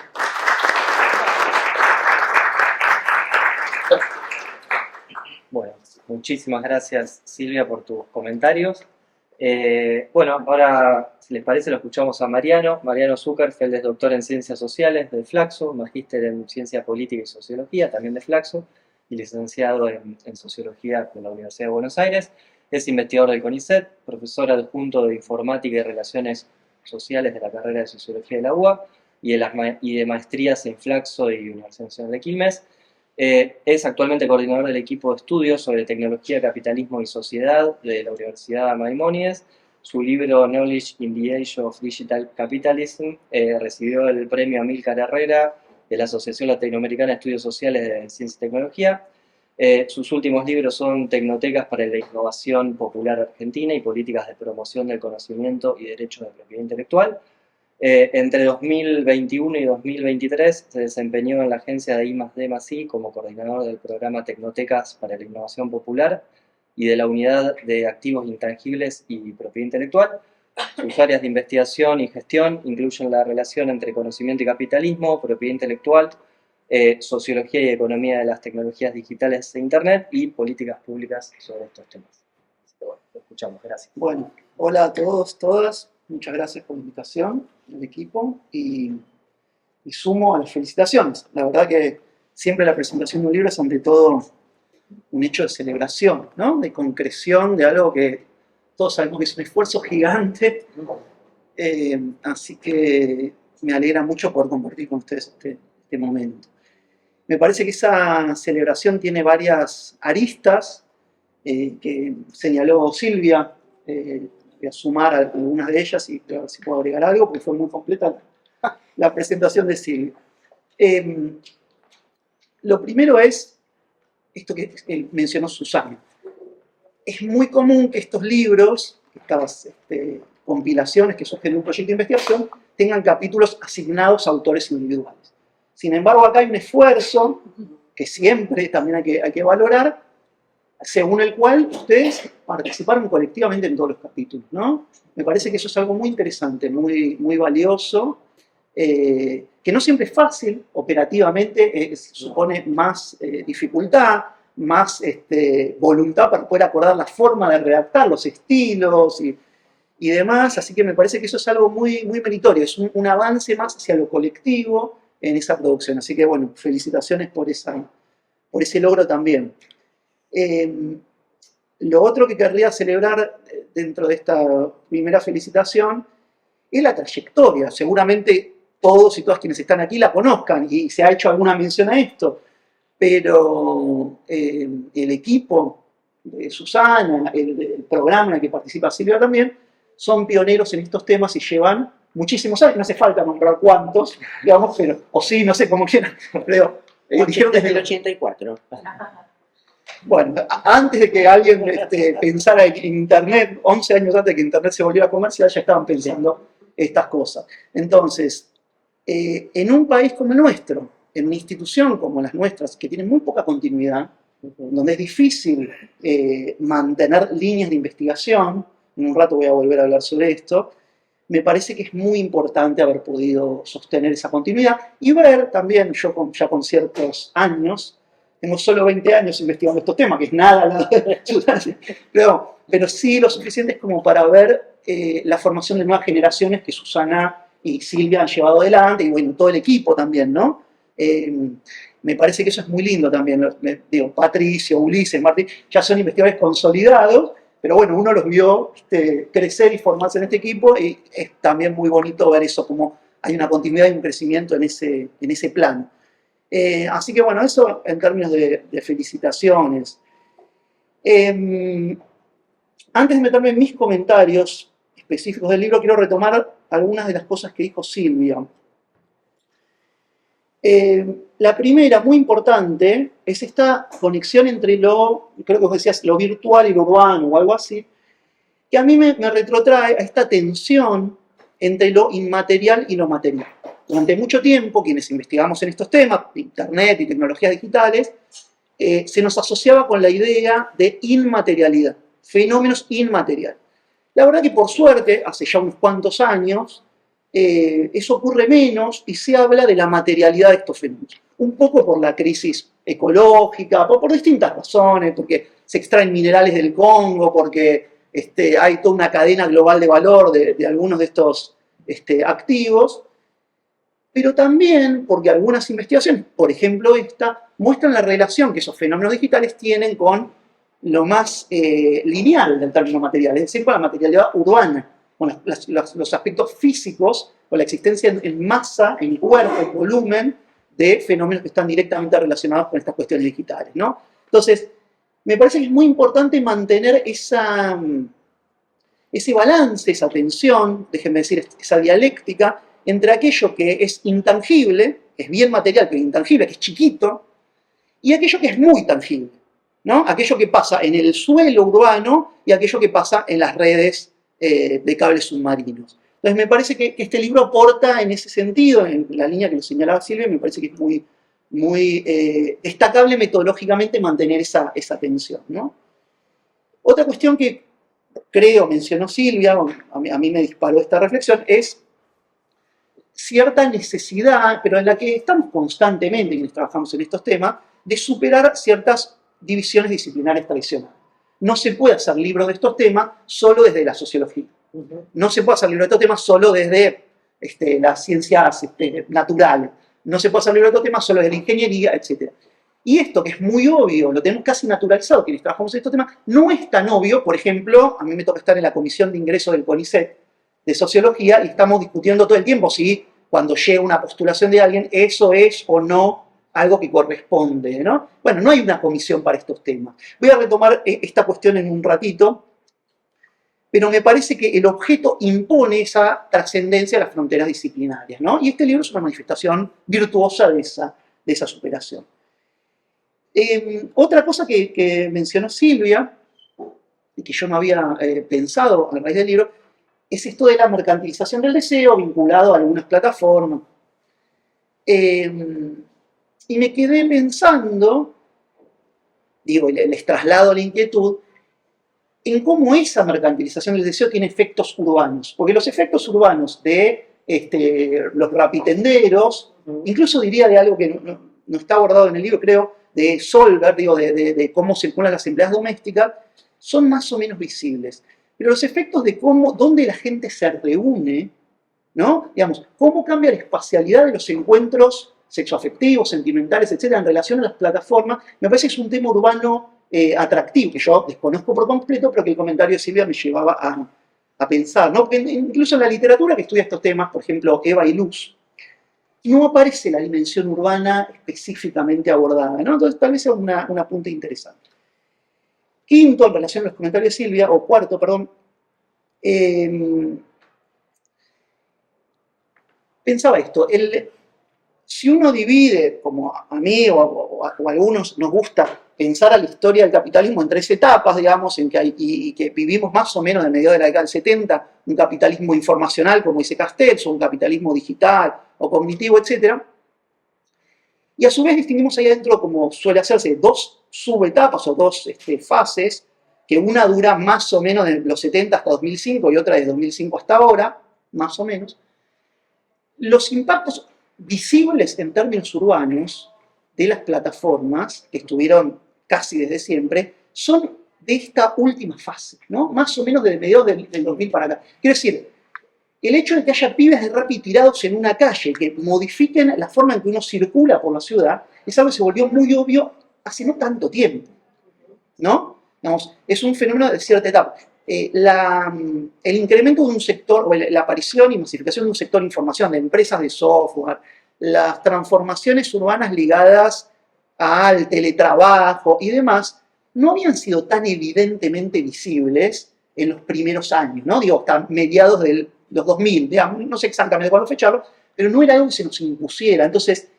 Bueno, muchísimas gracias, Silvia, por tus comentarios. Bueno, ahora, si les parece, lo escuchamos a Mariano. Mariano Zuckerfeld es doctor en Ciencias Sociales de Flaxo, magíster en Ciencia Política y Sociología, también de Flaxo, y licenciado en Sociología de la Universidad de Buenos Aires. Es investigador del CONICET, profesor adjunto de Informática y Relaciones Sociales de la carrera de Sociología de la UBA y de maestrías en Flaxo y Universidad Nacional de Quilmes. Es actualmente coordinador del equipo de estudios sobre tecnología, capitalismo y sociedad de la Universidad Maimónides. Su libro Knowledge in the Age of Digital Capitalism recibió el premio Amílcar Herrera de la Asociación Latinoamericana de Estudios Sociales de Ciencia y Tecnología. Sus últimos libros son Tecnotecas para la Innovación Popular Argentina y Políticas de Promoción del Conocimiento y Derechos de Propiedad Intelectual. Entre 2021 y 2023 se desempeñó en la agencia de I+D+I como coordinador del programa Tecnotecas para la Innovación Popular y de la Unidad de Activos Intangibles y Propiedad Intelectual. Sus áreas de investigación y gestión incluyen la relación entre conocimiento y capitalismo, propiedad intelectual, sociología y economía de las tecnologías digitales e Internet y políticas públicas sobre estos temas. Así que bueno, lo escuchamos, gracias. Bueno, hola a todos, todas. Muchas gracias por la invitación al equipo y sumo a las felicitaciones. La verdad que siempre la presentación de un libro es ante todo un hecho de celebración, ¿no? De concreción de algo que todos sabemos que es un esfuerzo gigante. Así que me alegra mucho poder compartir con ustedes este momento. Me parece que esa celebración tiene varias aristas que señaló Silvia. Voy a sumar algunas de ellas y a ver si puedo agregar algo, porque fue muy completa la presentación de Silvia. Lo primero es esto que mencionó Susana. Es muy común que estos libros, estas compilaciones que surgen de un proyecto de investigación, tengan capítulos asignados a autores individuales. Sin embargo, acá hay un esfuerzo que siempre también hay que valorar, según el cual ustedes participaron colectivamente en todos los capítulos, ¿no? Me parece que eso es algo muy interesante, muy valioso, que no siempre es fácil, operativamente supone más dificultad, más voluntad para poder acordar la forma de redactar, los estilos y demás, así que me parece que eso es algo muy, muy meritorio, es un avance más hacia lo colectivo en esa producción, así que bueno, felicitaciones por ese logro también. Lo otro que querría celebrar dentro de esta primera felicitación es la trayectoria. Seguramente todos y todas quienes están aquí la conozcan y se ha hecho alguna mención a esto, pero el equipo de Susana, el programa en el que participa Silvia también, son pioneros en estos temas y llevan muchísimos años. No hace falta nombrar cuántos, digamos, pero, o sí, no sé, como quieran, pero dijeron Desde el 84. Bueno, antes de que alguien pensara en Internet, 11 años antes de que Internet se volviera comercial, ya estaban pensando estas cosas. Entonces, en un país como el nuestro, en una institución como las nuestras, que tiene muy poca continuidad, donde es difícil mantener líneas de investigación, en un rato voy a volver a hablar sobre esto, me parece que es muy importante haber podido sostener esa continuidad y ver también, yo ya con ciertos años, tengo solo 20 años investigando estos temas, que es nada al lado de Susana, pero sí lo suficiente como para ver la formación de nuevas generaciones que Susana y Silvia han llevado adelante, y bueno, todo el equipo también, ¿no? Me parece que eso es muy lindo también. Digo, Patricio, Ulises, Martín, ya son investigadores consolidados, pero bueno, uno los vio crecer y formarse en este equipo, y es también muy bonito ver eso, como hay una continuidad y un crecimiento en ese plano. Así que bueno, eso en términos de felicitaciones. Antes de meterme en mis comentarios específicos del libro, quiero retomar algunas de las cosas que dijo Silvia. La primera, muy importante, es esta conexión entre creo que vos decías, lo virtual y lo urbano o algo así, que a mí me retrotrae a esta tensión entre lo inmaterial y lo material. Durante mucho tiempo, quienes investigamos en estos temas, Internet y tecnologías digitales, se nos asociaba con la idea de inmaterialidad, fenómenos inmateriales. La verdad que por suerte, hace ya unos cuantos años, eso ocurre menos y se habla de la materialidad de estos fenómenos. Un poco por la crisis ecológica, por distintas razones, porque se extraen minerales del Congo, porque hay toda una cadena global de valor de algunos de estos activos, pero también porque algunas investigaciones, por ejemplo esta, muestran la relación que esos fenómenos digitales tienen con lo más lineal del término material, es decir, con la materialidad urbana, con los aspectos físicos, con la existencia en masa, en cuerpo, en volumen, de fenómenos que están directamente relacionados con estas cuestiones digitales, ¿no? Entonces, me parece que es muy importante mantener ese balance, esa tensión, déjenme decir, esa dialéctica, entre aquello que es intangible, que es bien material, pero intangible, que es chiquito, y aquello que es muy tangible, ¿no? Aquello que pasa en el suelo urbano y aquello que pasa en las redes de cables submarinos. Entonces me parece que este libro aporta en ese sentido, en la línea que lo señalaba Silvia, me parece que es muy, muy destacable metodológicamente mantener esa tensión, ¿no? Otra cuestión que creo mencionó Silvia, a mí me disparó esta reflexión, es cierta necesidad, pero en la que estamos constantemente, quienes trabajamos en estos temas, de superar ciertas divisiones disciplinares tradicionales. No se puede hacer libros de estos temas solo desde la sociología. No se puede hacer libros de estos temas solo desde las ciencias naturales. No se puede hacer libros de estos temas solo desde la ingeniería, etc. Y esto, que es muy obvio, lo tenemos casi naturalizado, quienes trabajamos en estos temas, no es tan obvio. Por ejemplo, a mí me toca estar en la comisión de ingreso del CONICET de sociología y estamos discutiendo todo el tiempo si cuando llega una postulación de alguien eso es o no algo que corresponde, ¿no? Bueno, no hay una comisión para estos temas. Voy a retomar esta cuestión en un ratito, pero me parece que el objeto impone esa trascendencia a las fronteras disciplinarias, ¿no? Y este libro es una manifestación virtuosa de esa superación. Otra cosa que mencionó Silvia, y que yo no había pensado a raíz del libro, es esto de la mercantilización del deseo vinculado a algunas plataformas. Y me quedé pensando, digo, les traslado la inquietud, en cómo esa mercantilización del deseo tiene efectos urbanos. Porque los efectos urbanos de los rapitenderos, incluso diría de algo que no está abordado en el libro, creo, de Solver, digo, de cómo circulan las empleadas domésticas, son más o menos visibles. Pero los efectos de dónde la gente se reúne, ¿no? Digamos, cómo cambia la espacialidad de los encuentros sexoafectivos, sentimentales, etcétera, en relación a las plataformas, me parece que es un tema urbano atractivo, que yo desconozco por completo, pero que el comentario de Silvia me llevaba a pensar, ¿no? Porque incluso en la literatura que estudia estos temas, por ejemplo, Eva y Luz, no aparece la dimensión urbana específicamente abordada, ¿no? Entonces, tal vez sea un apunte interesante. Quinto, en relación a los comentarios de Silvia, o cuarto, perdón, pensaba esto, si uno divide, como a mí o a algunos nos gusta pensar a la historia del capitalismo en 3 etapas, digamos, en que y que vivimos más o menos de mediados de la década del 70, un capitalismo informacional, como dice Castells, o un capitalismo digital o cognitivo, etc. Y a su vez distinguimos ahí adentro, como suele hacerse, 2 subetapas o 2 fases, que una dura más o menos de los 70 hasta 2005 y otra de 2005 hasta ahora, más o menos. Los impactos visibles en términos urbanos de las plataformas, que estuvieron casi desde siempre, son de esta última fase, ¿no? Más o menos desde mediados del 2000 para acá. Quiero decir, el hecho de que haya pibes de Rappi tirados en una calle que modifiquen la forma en que uno circula por la ciudad es algo que se volvió muy obvio hace no tanto tiempo, ¿no? Digamos, es un fenómeno de cierta etapa. El incremento de un sector, o la aparición y masificación de un sector de información, de empresas de software, las transformaciones urbanas ligadas al teletrabajo y demás, no habían sido tan evidentemente visibles en los primeros años, ¿no? Digo, hasta mediados de los 2000, digamos, no sé exactamente cuándo fecharlo, pero no era algo que se nos impusiera. Entonces,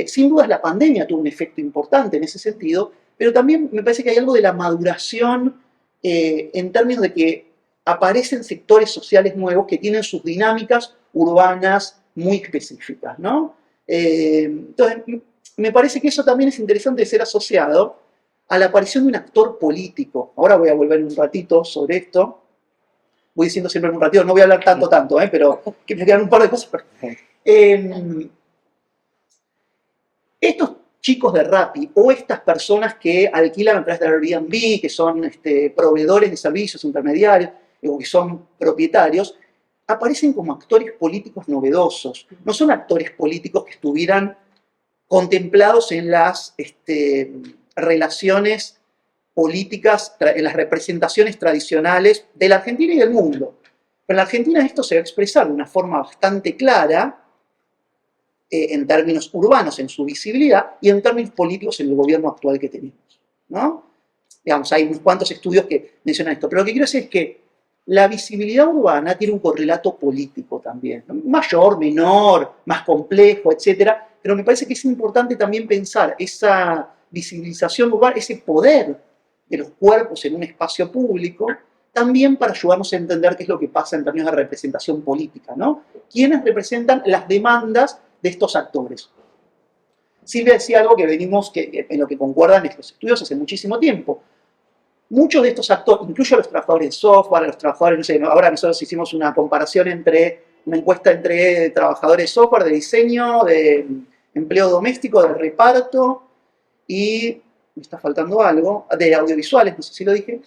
sin duda la pandemia tuvo un efecto importante en ese sentido, pero también me parece que hay algo de la maduración en términos de que aparecen sectores sociales nuevos que tienen sus dinámicas urbanas muy específicas, ¿no? Entonces, me parece que eso también es interesante de ser asociado a la aparición de un actor político. Ahora voy a volver un ratito sobre esto. Voy diciendo siempre en un ratito, no voy a hablar tanto, pero que me quedan un par de cosas. Estos chicos de Rappi o estas personas que alquilan a través de Airbnb, que son proveedores de servicios intermediarios o que son propietarios, aparecen como actores políticos novedosos. No son actores políticos que estuvieran contemplados en las relaciones políticas, en las representaciones tradicionales de la Argentina y del mundo. Pero en la Argentina esto se va a expresar de una forma bastante clara en términos urbanos, en su visibilidad, y en términos políticos en el gobierno actual que tenemos, ¿no? Digamos, hay unos cuantos estudios que mencionan esto, pero lo que quiero decir es que la visibilidad urbana tiene un correlato político también, ¿no? Mayor, menor, más complejo, etcétera, pero me parece que es importante también pensar esa visibilización urbana, ese poder de los cuerpos en un espacio público, también para ayudarnos a entender qué es lo que pasa en términos de representación política, ¿no? ¿Quiénes representan las demandas de estos actores? Silvia decía algo que en lo que concuerdan estos estudios hace muchísimo tiempo. Muchos de estos actores, incluyo a los trabajadores de software, a los trabajadores, no sé, ahora nosotros hicimos una comparación una encuesta entre trabajadores de software, de diseño, de empleo doméstico, de reparto y, me está faltando algo, de audiovisuales, no sé si lo dije.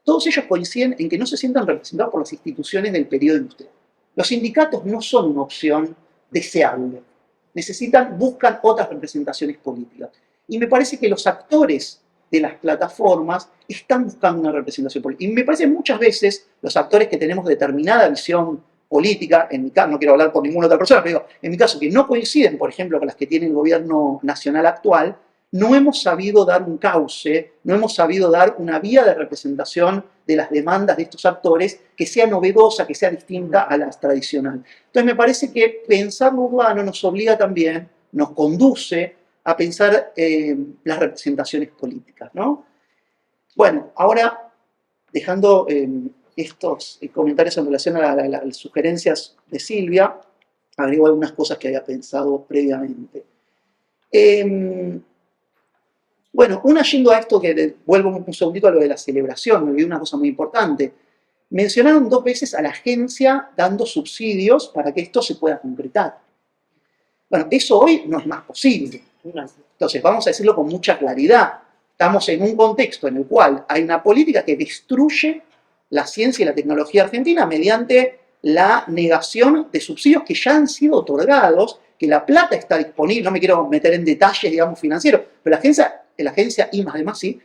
Todos ellos coinciden en que no se sientan representados por las instituciones del periodo industrial. Los sindicatos no son una opción deseable. Buscan otras representaciones políticas. Y me parece que los actores de las plataformas están buscando una representación política. Y me parece que muchas veces los actores que tenemos determinada visión política, en mi caso, no quiero hablar por ninguna otra persona, pero digo, en mi caso, que no coinciden, por ejemplo, con las que tiene el gobierno nacional actual, no hemos sabido dar un cauce, no hemos sabido dar una vía de representación de las demandas de estos actores que sea novedosa, que sea distinta a las tradicionales. Entonces me parece que pensar lo urbano nos obliga también, nos conduce a pensar las representaciones políticas, ¿no? Bueno, ahora, dejando estos comentarios en relación a las sugerencias de Silvia, agrego algunas cosas que había pensado previamente. Bueno, yendo a esto, que vuelvo un segundito a lo de la celebración, me olvidé una cosa muy importante. mencionaron 2 veces a la agencia dando subsidios para que esto se pueda concretar. Bueno, eso hoy no es más posible. Entonces, vamos a decirlo con mucha claridad. Estamos en un contexto en el cual hay una política que destruye la ciencia y la tecnología argentina mediante la negación de subsidios que ya han sido otorgados, que la plata está disponible, no me quiero meter en detalles, digamos, financieros, pero la agencia I+D+I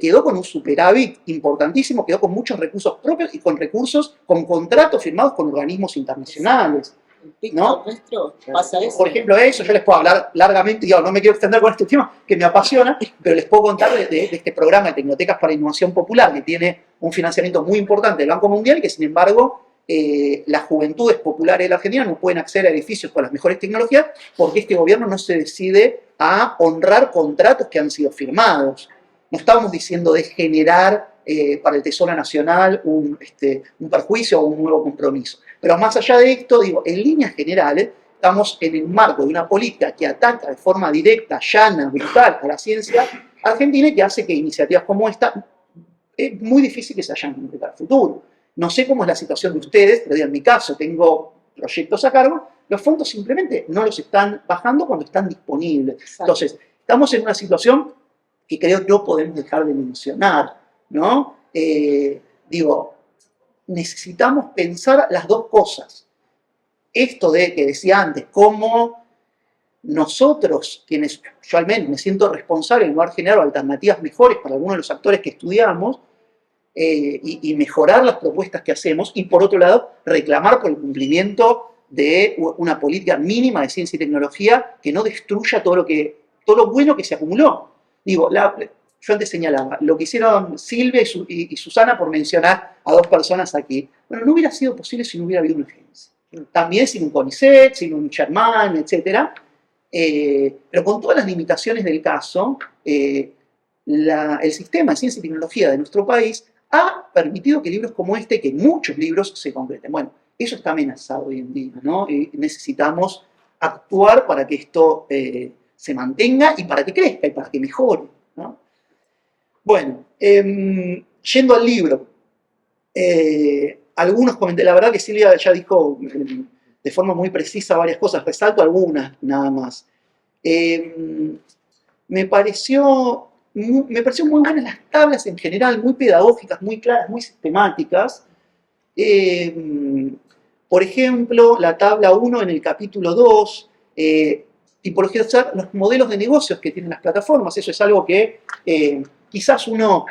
quedó con un superávit importantísimo, quedó con muchos recursos propios y con recursos, con contratos firmados con organismos internacionales. ¿No? Nuestro pasa eso. Por ejemplo, eso yo les puedo hablar largamente, digo, no me quiero extender con este tema que me apasiona, pero les puedo contar de este programa de Tecnotecas para Innovación Popular, que tiene un financiamiento muy importante del Banco Mundial y que, sin embargo, las juventudes populares de la Argentina no pueden acceder a edificios con las mejores tecnologías porque este gobierno no se decide a honrar contratos que han sido firmados. No estábamos diciendo de generar para el Tesoro Nacional un perjuicio o un nuevo compromiso. Pero más allá de esto, digo, en líneas generales, estamos en el marco de una política que ataca de forma directa, llana, brutal a la ciencia argentina y que hace que iniciativas como esta es muy difícil que se hayan concretado al futuro. No sé cómo es la situación de ustedes, pero en mi caso tengo proyectos a cargo, los fondos simplemente no los están bajando cuando están disponibles. Exacto. Entonces, estamos en una situación que creo que no podemos dejar de mencionar, ¿no? Digo, necesitamos pensar las dos cosas. Esto de que decía antes, cómo nosotros, quienes yo al menos me siento responsable de no haber generado alternativas mejores para algunos de los actores que estudiamos, y mejorar las propuestas que hacemos, y por otro lado, reclamar por el cumplimiento de una política mínima de ciencia y tecnología que no destruya todo lo bueno que se acumuló. Digo, yo antes señalaba, lo que hicieron Silvia y Susana por mencionar a 2 personas aquí, bueno, no hubiera sido posible si no hubiera habido una agencia. También sin un CONICET, sin un Sherman, etc. Pero con todas las limitaciones del caso, el sistema de ciencia y tecnología de nuestro país ha permitido que libros como este, que muchos libros se concreten. Bueno, eso está amenazado hoy en día, ¿no? Necesitamos actuar para que esto se mantenga y para que crezca y para que mejore, ¿no? Bueno, yendo al libro, algunos comentarios, la verdad que Silvia ya dijo de forma muy precisa varias cosas, resalto algunas nada más. Me pareció muy buenas las tablas en general, muy pedagógicas, muy claras, muy sistemáticas. Por ejemplo, la tabla 1 en el capítulo 2, tipología de los modelos de negocios que tienen las plataformas. Eso es algo que quizás uno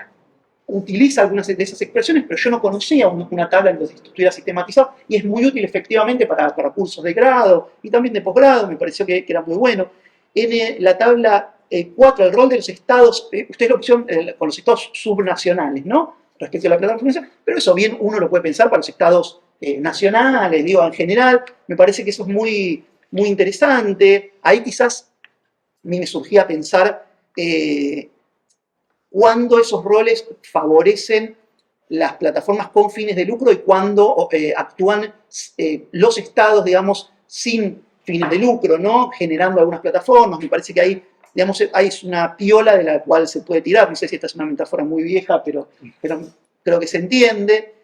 utiliza algunas de esas expresiones, pero yo no conocía una tabla en donde estuviera sistematizado y es muy útil efectivamente para cursos de grado y también de posgrado, me pareció que era muy bueno. En la tabla 4, el rol de los estados, ustedes lo pusieron con los estados subnacionales, ¿no? Respecto a la plataforma, pero eso bien uno lo puede pensar para los estados nacionales, digo, en general, me parece que eso es muy, muy interesante. Ahí quizás a mí me surgía pensar cuándo esos roles favorecen las plataformas con fines de lucro y cuándo actúan los estados, digamos, sin fines de lucro, ¿no? Generando algunas plataformas. Me parece que ahí, digamos, hay una piola de la cual se puede tirar. No sé si esta es una metáfora muy vieja, pero creo que se entiende.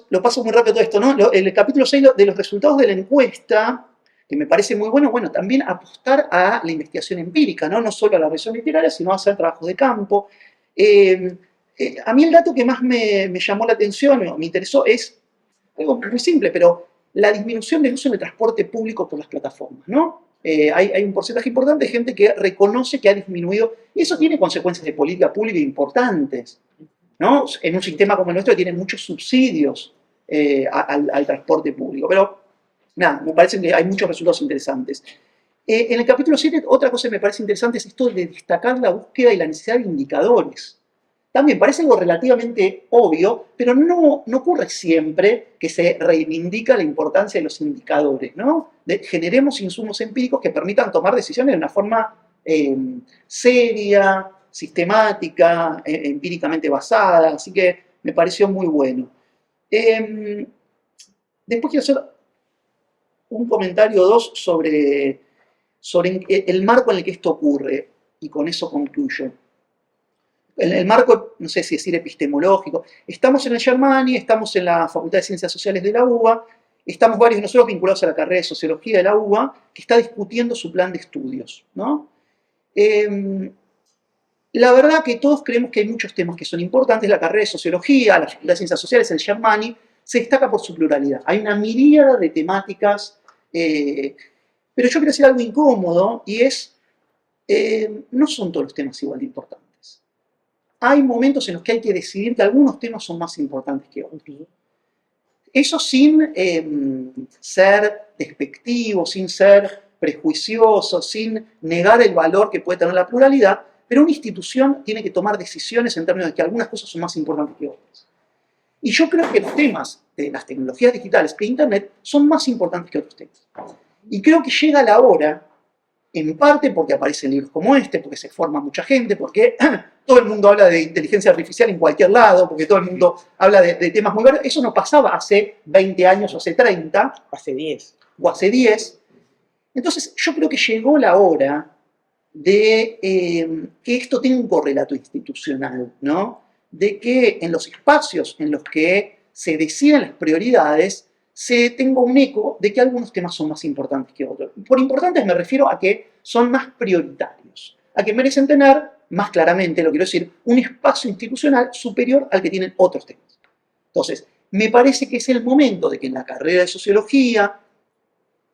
Lo paso muy rápido todo esto, ¿no? El capítulo 6 de los resultados de la encuesta, que me parece muy bueno, también apostar a la investigación empírica, no solo a la revisión literaria, sino a hacer trabajos de campo. A mí el dato que más me llamó la atención o me interesó es algo muy simple, pero la disminución del uso del transporte público por las plataformas, ¿no? Hay un porcentaje importante de gente que reconoce que ha disminuido, y eso tiene consecuencias de política pública importantes, ¿no? En un sistema como el nuestro que tiene muchos subsidios al transporte público, pero nada, me parece que hay muchos resultados interesantes. En el capítulo 7, otra cosa que me parece interesante es esto de destacar la búsqueda y la necesidad de indicadores. También parece algo relativamente obvio, pero no ocurre siempre que se reivindica la importancia de los indicadores, ¿no? Generemos insumos empíricos que permitan tomar decisiones de una forma seria, sistemática, empíricamente basada, así que me pareció muy bueno. Después quiero hacer un comentario o dos sobre el marco en el que esto ocurre, y con eso concluyo. el marco, no sé si decir epistemológico. Estamos en el Germani, estamos en la Facultad de Ciencias Sociales de la UBA, estamos varios de nosotros vinculados a la carrera de Sociología de la UBA, que está discutiendo su plan de estudios, ¿no? La verdad que todos creemos que hay muchos temas que son importantes. La carrera de Sociología, la Facultad de Ciencias Sociales, el Germani, se destaca por su pluralidad. Hay una miríada de temáticas, pero yo quiero decir algo incómodo, y es, no son todos los temas igual de importantes. Hay momentos en los que hay que decidir que algunos temas son más importantes que otros. Eso sin ser despectivo, sin ser prejuicioso, sin negar el valor que puede tener la pluralidad, pero una institución tiene que tomar decisiones en términos de que algunas cosas son más importantes que otras. Y yo creo que los temas de las tecnologías digitales e Internet son más importantes que otros temas. Y creo que llega la hora, en parte porque aparecen libros como este, porque se forma mucha gente, porque todo el mundo habla de inteligencia artificial en cualquier lado, porque todo el mundo habla de temas muy verdes. Eso no pasaba hace 20 años o hace 30. Hace 10. O hace 10. Entonces yo creo que llegó la hora de que esto tenga un correlato institucional, ¿no? De que en los espacios en los que se deciden las prioridades se tenga un eco de que algunos temas son más importantes que otros. Por importantes me refiero a que son más prioritarios, a que merecen tener, más claramente lo quiero decir, un espacio institucional superior al que tienen otros temas. Entonces, me parece que es el momento de que en la carrera de Sociología,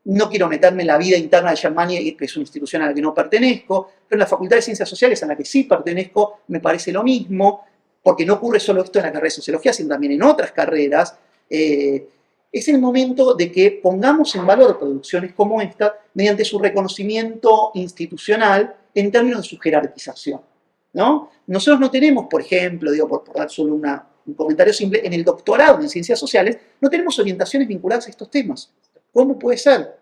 no quiero meterme en la vida interna de Germania, que es una institución a la que no pertenezco, pero en la Facultad de Ciencias Sociales a la que sí pertenezco me parece lo mismo, porque no ocurre solo esto en la carrera de Sociología, sino también en otras carreras. Es el momento de que pongamos en valor producciones como esta mediante su reconocimiento institucional en términos de su jerarquización, ¿no? Nosotros no tenemos, por ejemplo, digo, por dar solo un comentario simple, en el doctorado en Ciencias Sociales no tenemos orientaciones vinculadas a estos temas. ¿Cómo puede ser?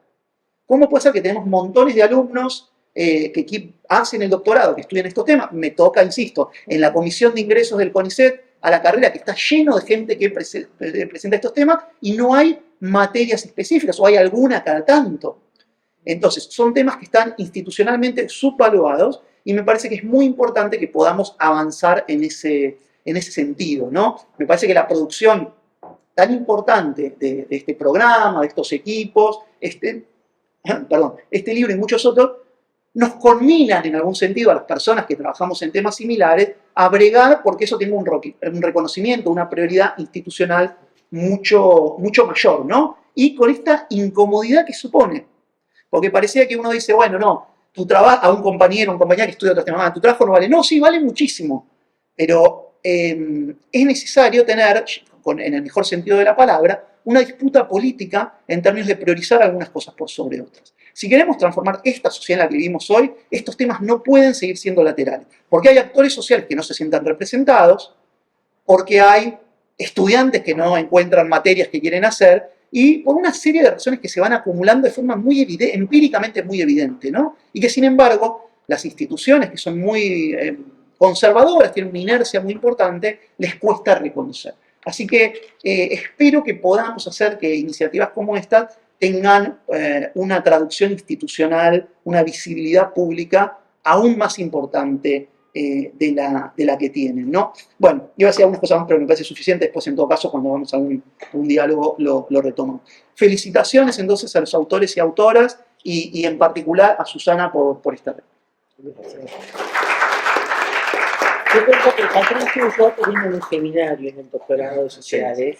¿Cómo puede ser que tenemos montones de alumnos que hacen el doctorado, que estudian estos temas? Me toca, insisto, en la comisión de ingresos del CONICET a la carrera, que está lleno de gente que presenta estos temas, y no hay materias específicas, o hay alguna cada tanto. Entonces, son temas que están institucionalmente subvaluados, y me parece que es muy importante que podamos avanzar en ese sentido, ¿no? Me parece que la producción tan importante de este programa, de estos equipos, este libro y muchos otros, nos conminan en algún sentido a las personas que trabajamos en temas similares a bregar porque eso tenga un reconocimiento, una prioridad institucional mucho, mucho mayor, ¿no? Y con esta incomodidad que supone. Porque parecía que uno dice, bueno, no, tu trabajo, a un compañero, un compañero que estudia otros temas, tu trabajo no vale. No, sí, vale muchísimo. Pero es necesario tener, en el mejor sentido de la palabra, una disputa política en términos de priorizar algunas cosas por sobre otras. Si queremos transformar esta sociedad en la que vivimos hoy, estos temas no pueden seguir siendo laterales, porque hay actores sociales que no se sientan representados, porque hay estudiantes que no encuentran materias que quieren hacer, y por una serie de razones que se van acumulando de forma muy evidente, empíricamente muy evidente, ¿no? Y que sin embargo, las instituciones que son muy conservadoras, tienen una inercia muy importante, les cuesta reconocer. Así que espero que podamos hacer que iniciativas como esta tengan una traducción institucional, una visibilidad pública aún más importante de la que tienen, ¿no? Bueno, iba a decir algunas cosas más, pero me parece suficiente. Después, en todo caso, cuando vamos a un diálogo, lo retomamos. Felicitaciones, entonces, a los autores y autoras, y en particular a Susana por esta red. Yo cuento que Patricio y yo tuvimos un seminario en el doctorado de sociales,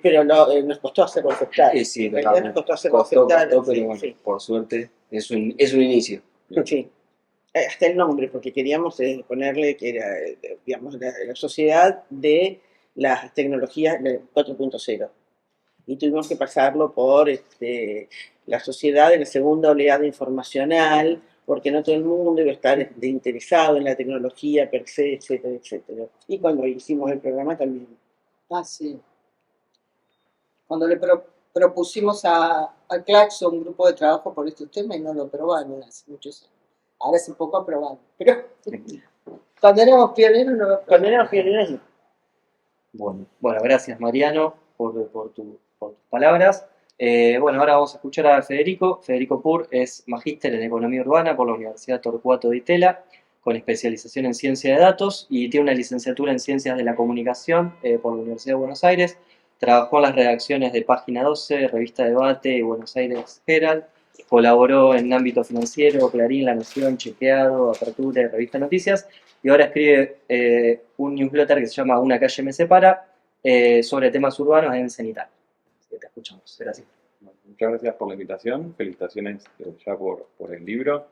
pero nos costó hacerlo aceptar. Sí, en realidad nos costó hacerlo aceptar. Pero bueno, sí. Por suerte es un inicio. Sí. Hasta el nombre, porque queríamos ponerle que era, digamos, la sociedad de las tecnologías 4.0. Y tuvimos que pasarlo por la sociedad de la segunda oleada informacional, porque no todo el mundo iba a estar interesado en la tecnología per se, etcétera, etcétera. Y cuando hicimos el programa también. Ah, sí. Cuando le propusimos a Claxo un grupo de trabajo por estos temas y no lo aprobaron hace muchos años. Ahora hace poco aprobaron. Pero cuando éramos pioneros no lo aprobaron. Cuando éramos pioneros no. Bueno, gracias Mariano por tus palabras. Bueno, ahora vamos a escuchar a Federico. Federico Pur es magíster en Economía Urbana por la Universidad Torcuato Di Tella. con especialización en ciencia de datos y tiene una licenciatura en ciencias de la comunicación por la Universidad de Buenos Aires. Trabajó en las redacciones de Página 12, Revista Debate y Buenos Aires Herald. Colaboró en ámbito financiero, Clarín, La Nación, Chequeado, Apertura y Revista Noticias. Y ahora escribe un newsletter que se llama Una calle me separa sobre temas urbanos en Cenital. Así que te escuchamos. Gracias. Muchas gracias por la invitación. Felicitaciones ya por el libro.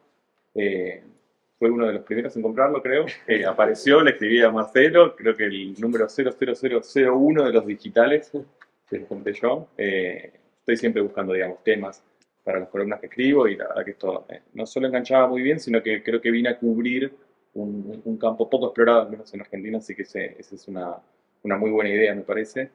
Fue uno de los primeros en comprarlo, creo. Apareció, le escribí a Marcelo, creo que el número 00001 de los digitales, que lo compré yo. Estoy siempre buscando, digamos, temas para las columnas que escribo y la verdad que esto no solo enganchaba muy bien, sino que creo que vine a cubrir un campo poco explorado, al menos en Argentina, así que esa es una muy buena idea, me parece.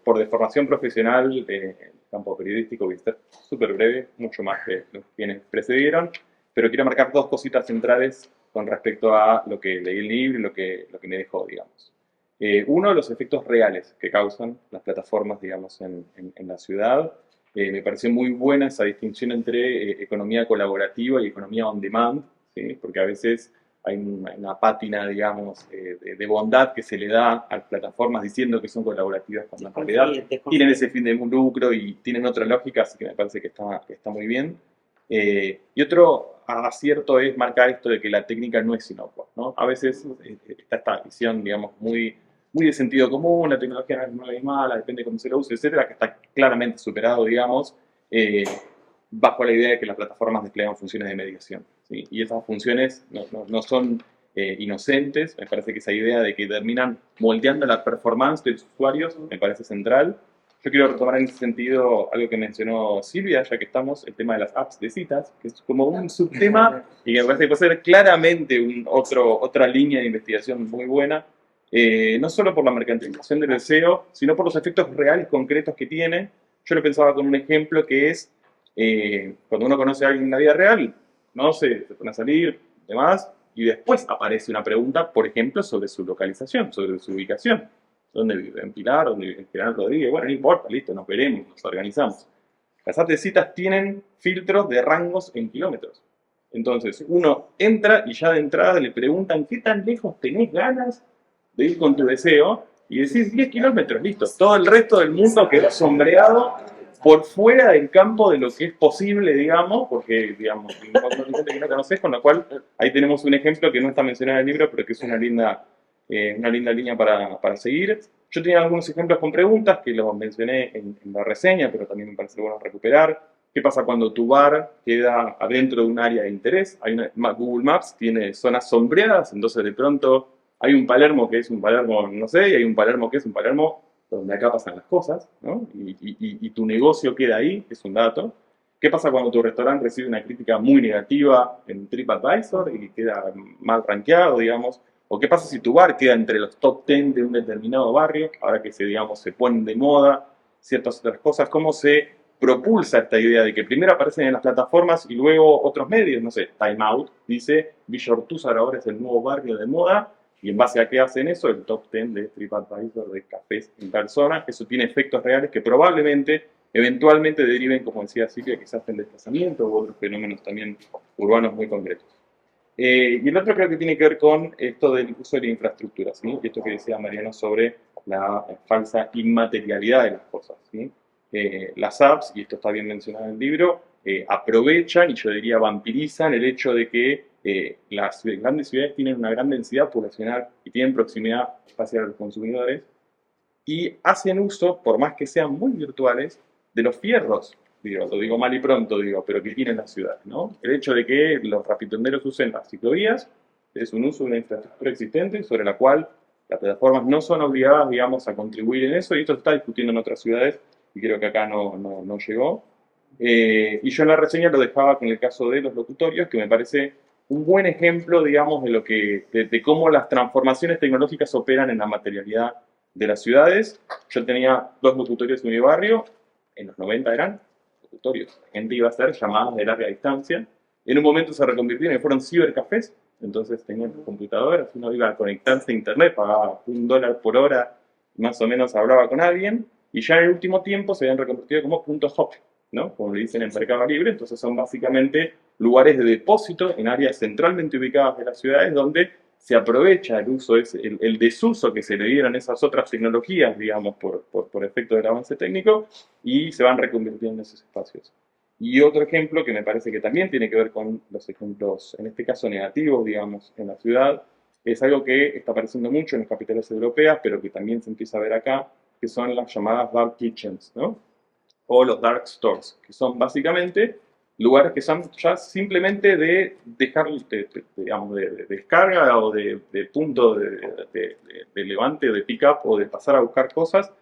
Por deformación profesional, el campo periodístico voy a estar súper breve, mucho más que los quienes precedieron, pero quiero marcar dos cositas centrales con respecto a lo que leí el libro y lo que me dejó, digamos. Uno, los efectos reales que causan las plataformas, digamos, en la ciudad. Me pareció muy buena esa distinción entre economía colaborativa y economía on demand, ¿sí? Porque a veces hay una pátina, digamos, de bondad que se le da a las plataformas diciendo que son colaborativas cuando en realidad tienen ese fin de lucro y tienen otra lógica, así que me parece que está muy bien. Y otro acierto es marcar esto de que la técnica no es inocua, ¿no? A veces está esta visión, digamos, muy de sentido común, la tecnología no es mala, depende de cómo se lo use, etcétera, que está claramente superado, digamos, bajo la idea de que las plataformas desplegan funciones de mediación, ¿sí? Y esas funciones no son inocentes. Me parece que esa idea de que terminan moldeando la performance de los usuarios me parece central. Yo quiero retomar en ese sentido algo que mencionó Silvia, ya que estamos, el tema de las apps de citas, que es como un subtema y que me parece que puede ser claramente otra línea de investigación muy buena. No solo por la mercantilización del deseo, sino por los efectos reales concretos que tiene. Yo lo pensaba con un ejemplo que es cuando uno conoce a alguien en la vida real, no sé, se pone a salir, demás, y después aparece una pregunta, por ejemplo, sobre su localización, sobre su ubicación. ¿Dónde vive? ¿En Pilar? ¿Dónde vive? ¿En General Rodríguez? Bueno, no importa, listo, nos veremos, nos organizamos. Las apps de citas tienen filtros de rangos en kilómetros. Entonces, uno entra y ya de entrada le preguntan qué tan lejos tenés ganas de ir con tu deseo, y decís 10 kilómetros, listo. Todo el resto del mundo quedó sombreado por fuera del campo de lo que es posible, digamos, porque, digamos, hay gente que no conoces, con lo cual ahí tenemos un ejemplo que no está mencionado en el libro, pero que es una linda línea para seguir. Yo tenía algunos ejemplos con preguntas que los mencioné en la reseña, pero también me parece bueno recuperar. ¿Qué pasa cuando tu bar queda adentro de un área de interés? Google Maps tiene zonas sombreadas, entonces de pronto hay un Palermo que es un Palermo, no sé, y hay un Palermo que es un Palermo donde acá pasan las cosas, ¿no? Y tu negocio queda ahí, es un dato. ¿Qué pasa cuando tu restaurante recibe una crítica muy negativa en TripAdvisor y queda mal rankeado, digamos? ¿O qué pasa si tu bar queda entre los top 10 de un determinado barrio, ahora que se ponen de moda ciertas otras cosas? ¿Cómo se propulsa esta idea de que primero aparecen en las plataformas y luego otros medios? No sé, Time Out dice, Villa Ortúzar ahora es el nuevo barrio de moda, y en base a qué hacen eso, el top 10 de TripAdvisor de cafés en tal zona. Eso tiene efectos reales que probablemente, eventualmente deriven, como decía Silvia, quizás en desplazamiento u otros fenómenos también urbanos muy concretos. Y el otro creo que tiene que ver con esto del uso de la infraestructura, ¿sí? Y esto que decía Mariano sobre la falsa inmaterialidad de las cosas, ¿sí? Las apps, y esto está bien mencionado en el libro, aprovechan y yo diría vampirizan el hecho de que las grandes ciudades tienen una gran densidad poblacional y tienen proximidad espacial a los consumidores y hacen uso, por más que sean muy virtuales, de los fierros, lo digo mal y pronto, pero que tienen las ciudades, ¿no? El hecho de que los rapitonderos usen las ciclovías es un uso de una infraestructura existente sobre la cual las plataformas no son obligadas, digamos, a contribuir en eso, y esto se está discutiendo en otras ciudades y creo que acá no llegó. Y yo en la reseña lo dejaba con el caso de los locutorios, que me parece un buen ejemplo, digamos, de cómo las transformaciones tecnológicas operan en la materialidad de las ciudades. Yo tenía 2 locutorios en mi barrio, en los 90 eran locutorios. La gente iba a hacer llamadas de larga distancia. En un momento se reconvirtieron y fueron cibercafés. Entonces tenían computadoras, uno iba a conectarse a internet, pagaba $1 por hora, más o menos hablaba con alguien, y ya en el último tiempo se habían reconvertido como puntos hop, ¿no? Como le dicen en Mercado Libre. Entonces son básicamente lugares de depósito en áreas centralmente ubicadas de las ciudades donde se aprovecha el uso, el desuso que se le dieron esas otras tecnologías, digamos, por efecto del avance técnico, y se van reconvirtiendo en esos espacios. Y otro ejemplo que me parece que también tiene que ver con los ejemplos, en este caso negativos, digamos, en la ciudad, es algo que está apareciendo mucho en las capitales europeas, pero que también se empieza a ver acá, que son las llamadas dark kitchens, ¿no? O los dark stores, que son básicamente lugares que son ya simplemente de dejar, digamos, de descarga o de punto de levante, de pick-up o de pasar a buscar cosas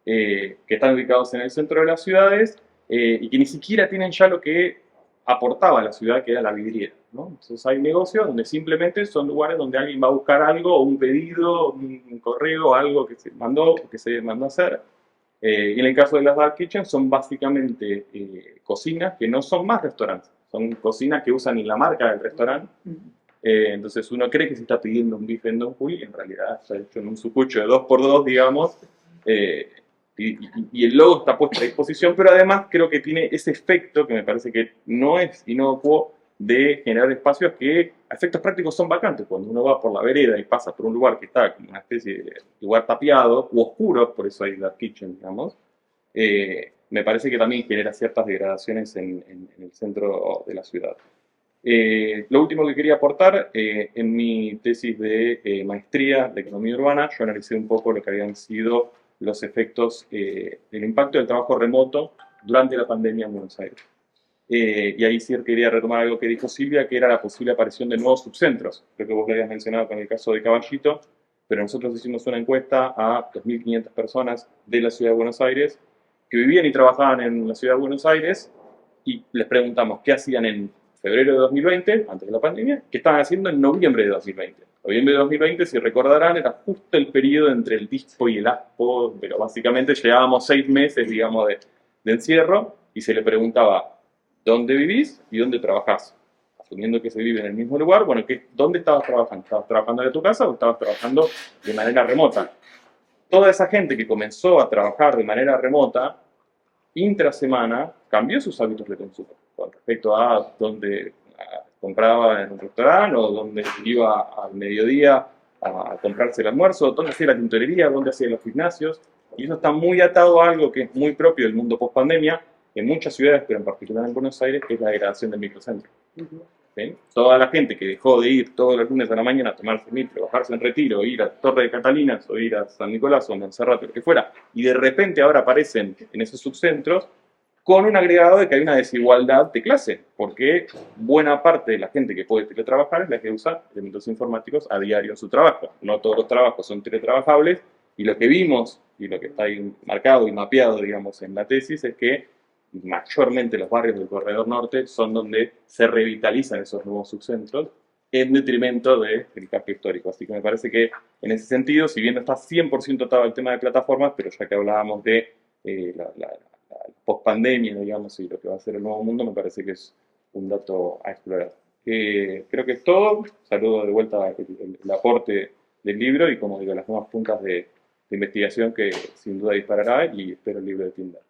que están ubicados en el centro de las ciudades y que ni siquiera tienen ya lo que aportaba a la ciudad, que era la vidriera, ¿no? Entonces hay negocios donde simplemente son lugares donde alguien va a buscar algo, o un pedido, un correo, algo que se mandó a hacer. Y en el caso de las dark kitchens son básicamente cocinas que no son más restaurantes, son cocinas que usan la marca del restaurante. Entonces uno cree que se está pidiendo un bife en Don Julio y en realidad está hecho en un sucucho de 2x2, digamos, y el logo está puesto a disposición, pero además creo que tiene ese efecto que me parece que no es inocuo de generar espacios que a efectos prácticos son vacantes. Cuando uno va por la vereda y pasa por un lugar que está como una especie de lugar tapiado u oscuro, por eso hay dark kitchen, digamos, me parece que también genera ciertas degradaciones en el centro de la ciudad. Lo último que quería aportar, en mi tesis de maestría de economía urbana, yo analicé un poco lo que habían sido los efectos del impacto del trabajo remoto durante la pandemia en Buenos Aires. Y ahí sí quería retomar algo que dijo Silvia, que era la posible aparición de nuevos subcentros. Creo que vos lo habías mencionado con el caso de Caballito, pero nosotros hicimos una encuesta a 2.500 personas de la Ciudad de Buenos Aires que vivían y trabajaban en la Ciudad de Buenos Aires y les preguntamos qué hacían en febrero de 2020, antes de la pandemia, qué estaban haciendo en noviembre de 2020. Noviembre de 2020, si recordarán, era justo el periodo entre el DISPO y el ASPO, pero básicamente llevábamos 6 meses, digamos, de encierro, y se le preguntaba ¿dónde vivís y dónde trabajás? Asumiendo que se vive en el mismo lugar, bueno, ¿dónde estabas trabajando? ¿Estabas trabajando de tu casa o estabas trabajando de manera remota? Toda esa gente que comenzó a trabajar de manera remota, intrasemana, cambió sus hábitos de consumo con respecto a dónde compraba en un restaurante o dónde iba al mediodía a comprarse el almuerzo, dónde hacía la tintorería, dónde hacía los gimnasios. Y eso está muy atado a algo que es muy propio del mundo post-pandemia, en muchas ciudades, pero en particular en Buenos Aires, que es la degradación del microcentro. ¿Sí? Toda la gente que dejó de ir todos los lunes a la mañana a tomarse micro, bajarse en Retiro, ir a Torre de Catalinas, o ir a San Nicolás, o a Montserrat, o lo que fuera, y de repente ahora aparecen en esos subcentros, con un agregado de que hay una desigualdad de clase, porque buena parte de la gente que puede teletrabajar es la que usa elementos informáticos a diario en su trabajo. No todos los trabajos son teletrabajables, y lo que vimos, y lo que está ahí marcado y mapeado, digamos, en la tesis, es que mayormente los barrios del Corredor Norte son donde se revitalizan esos nuevos subcentros en detrimento del casco histórico. Así que me parece que en ese sentido, si bien no está 100% atado al tema de plataformas, pero ya que hablábamos de la post-pandemia, digamos, y lo que va a ser el nuevo mundo, me parece que es un dato a explorar. Creo que es todo. Saludo de vuelta el aporte del libro y, como digo, las nuevas puntas de investigación que sin duda disparará, y espero el libro de Tinder.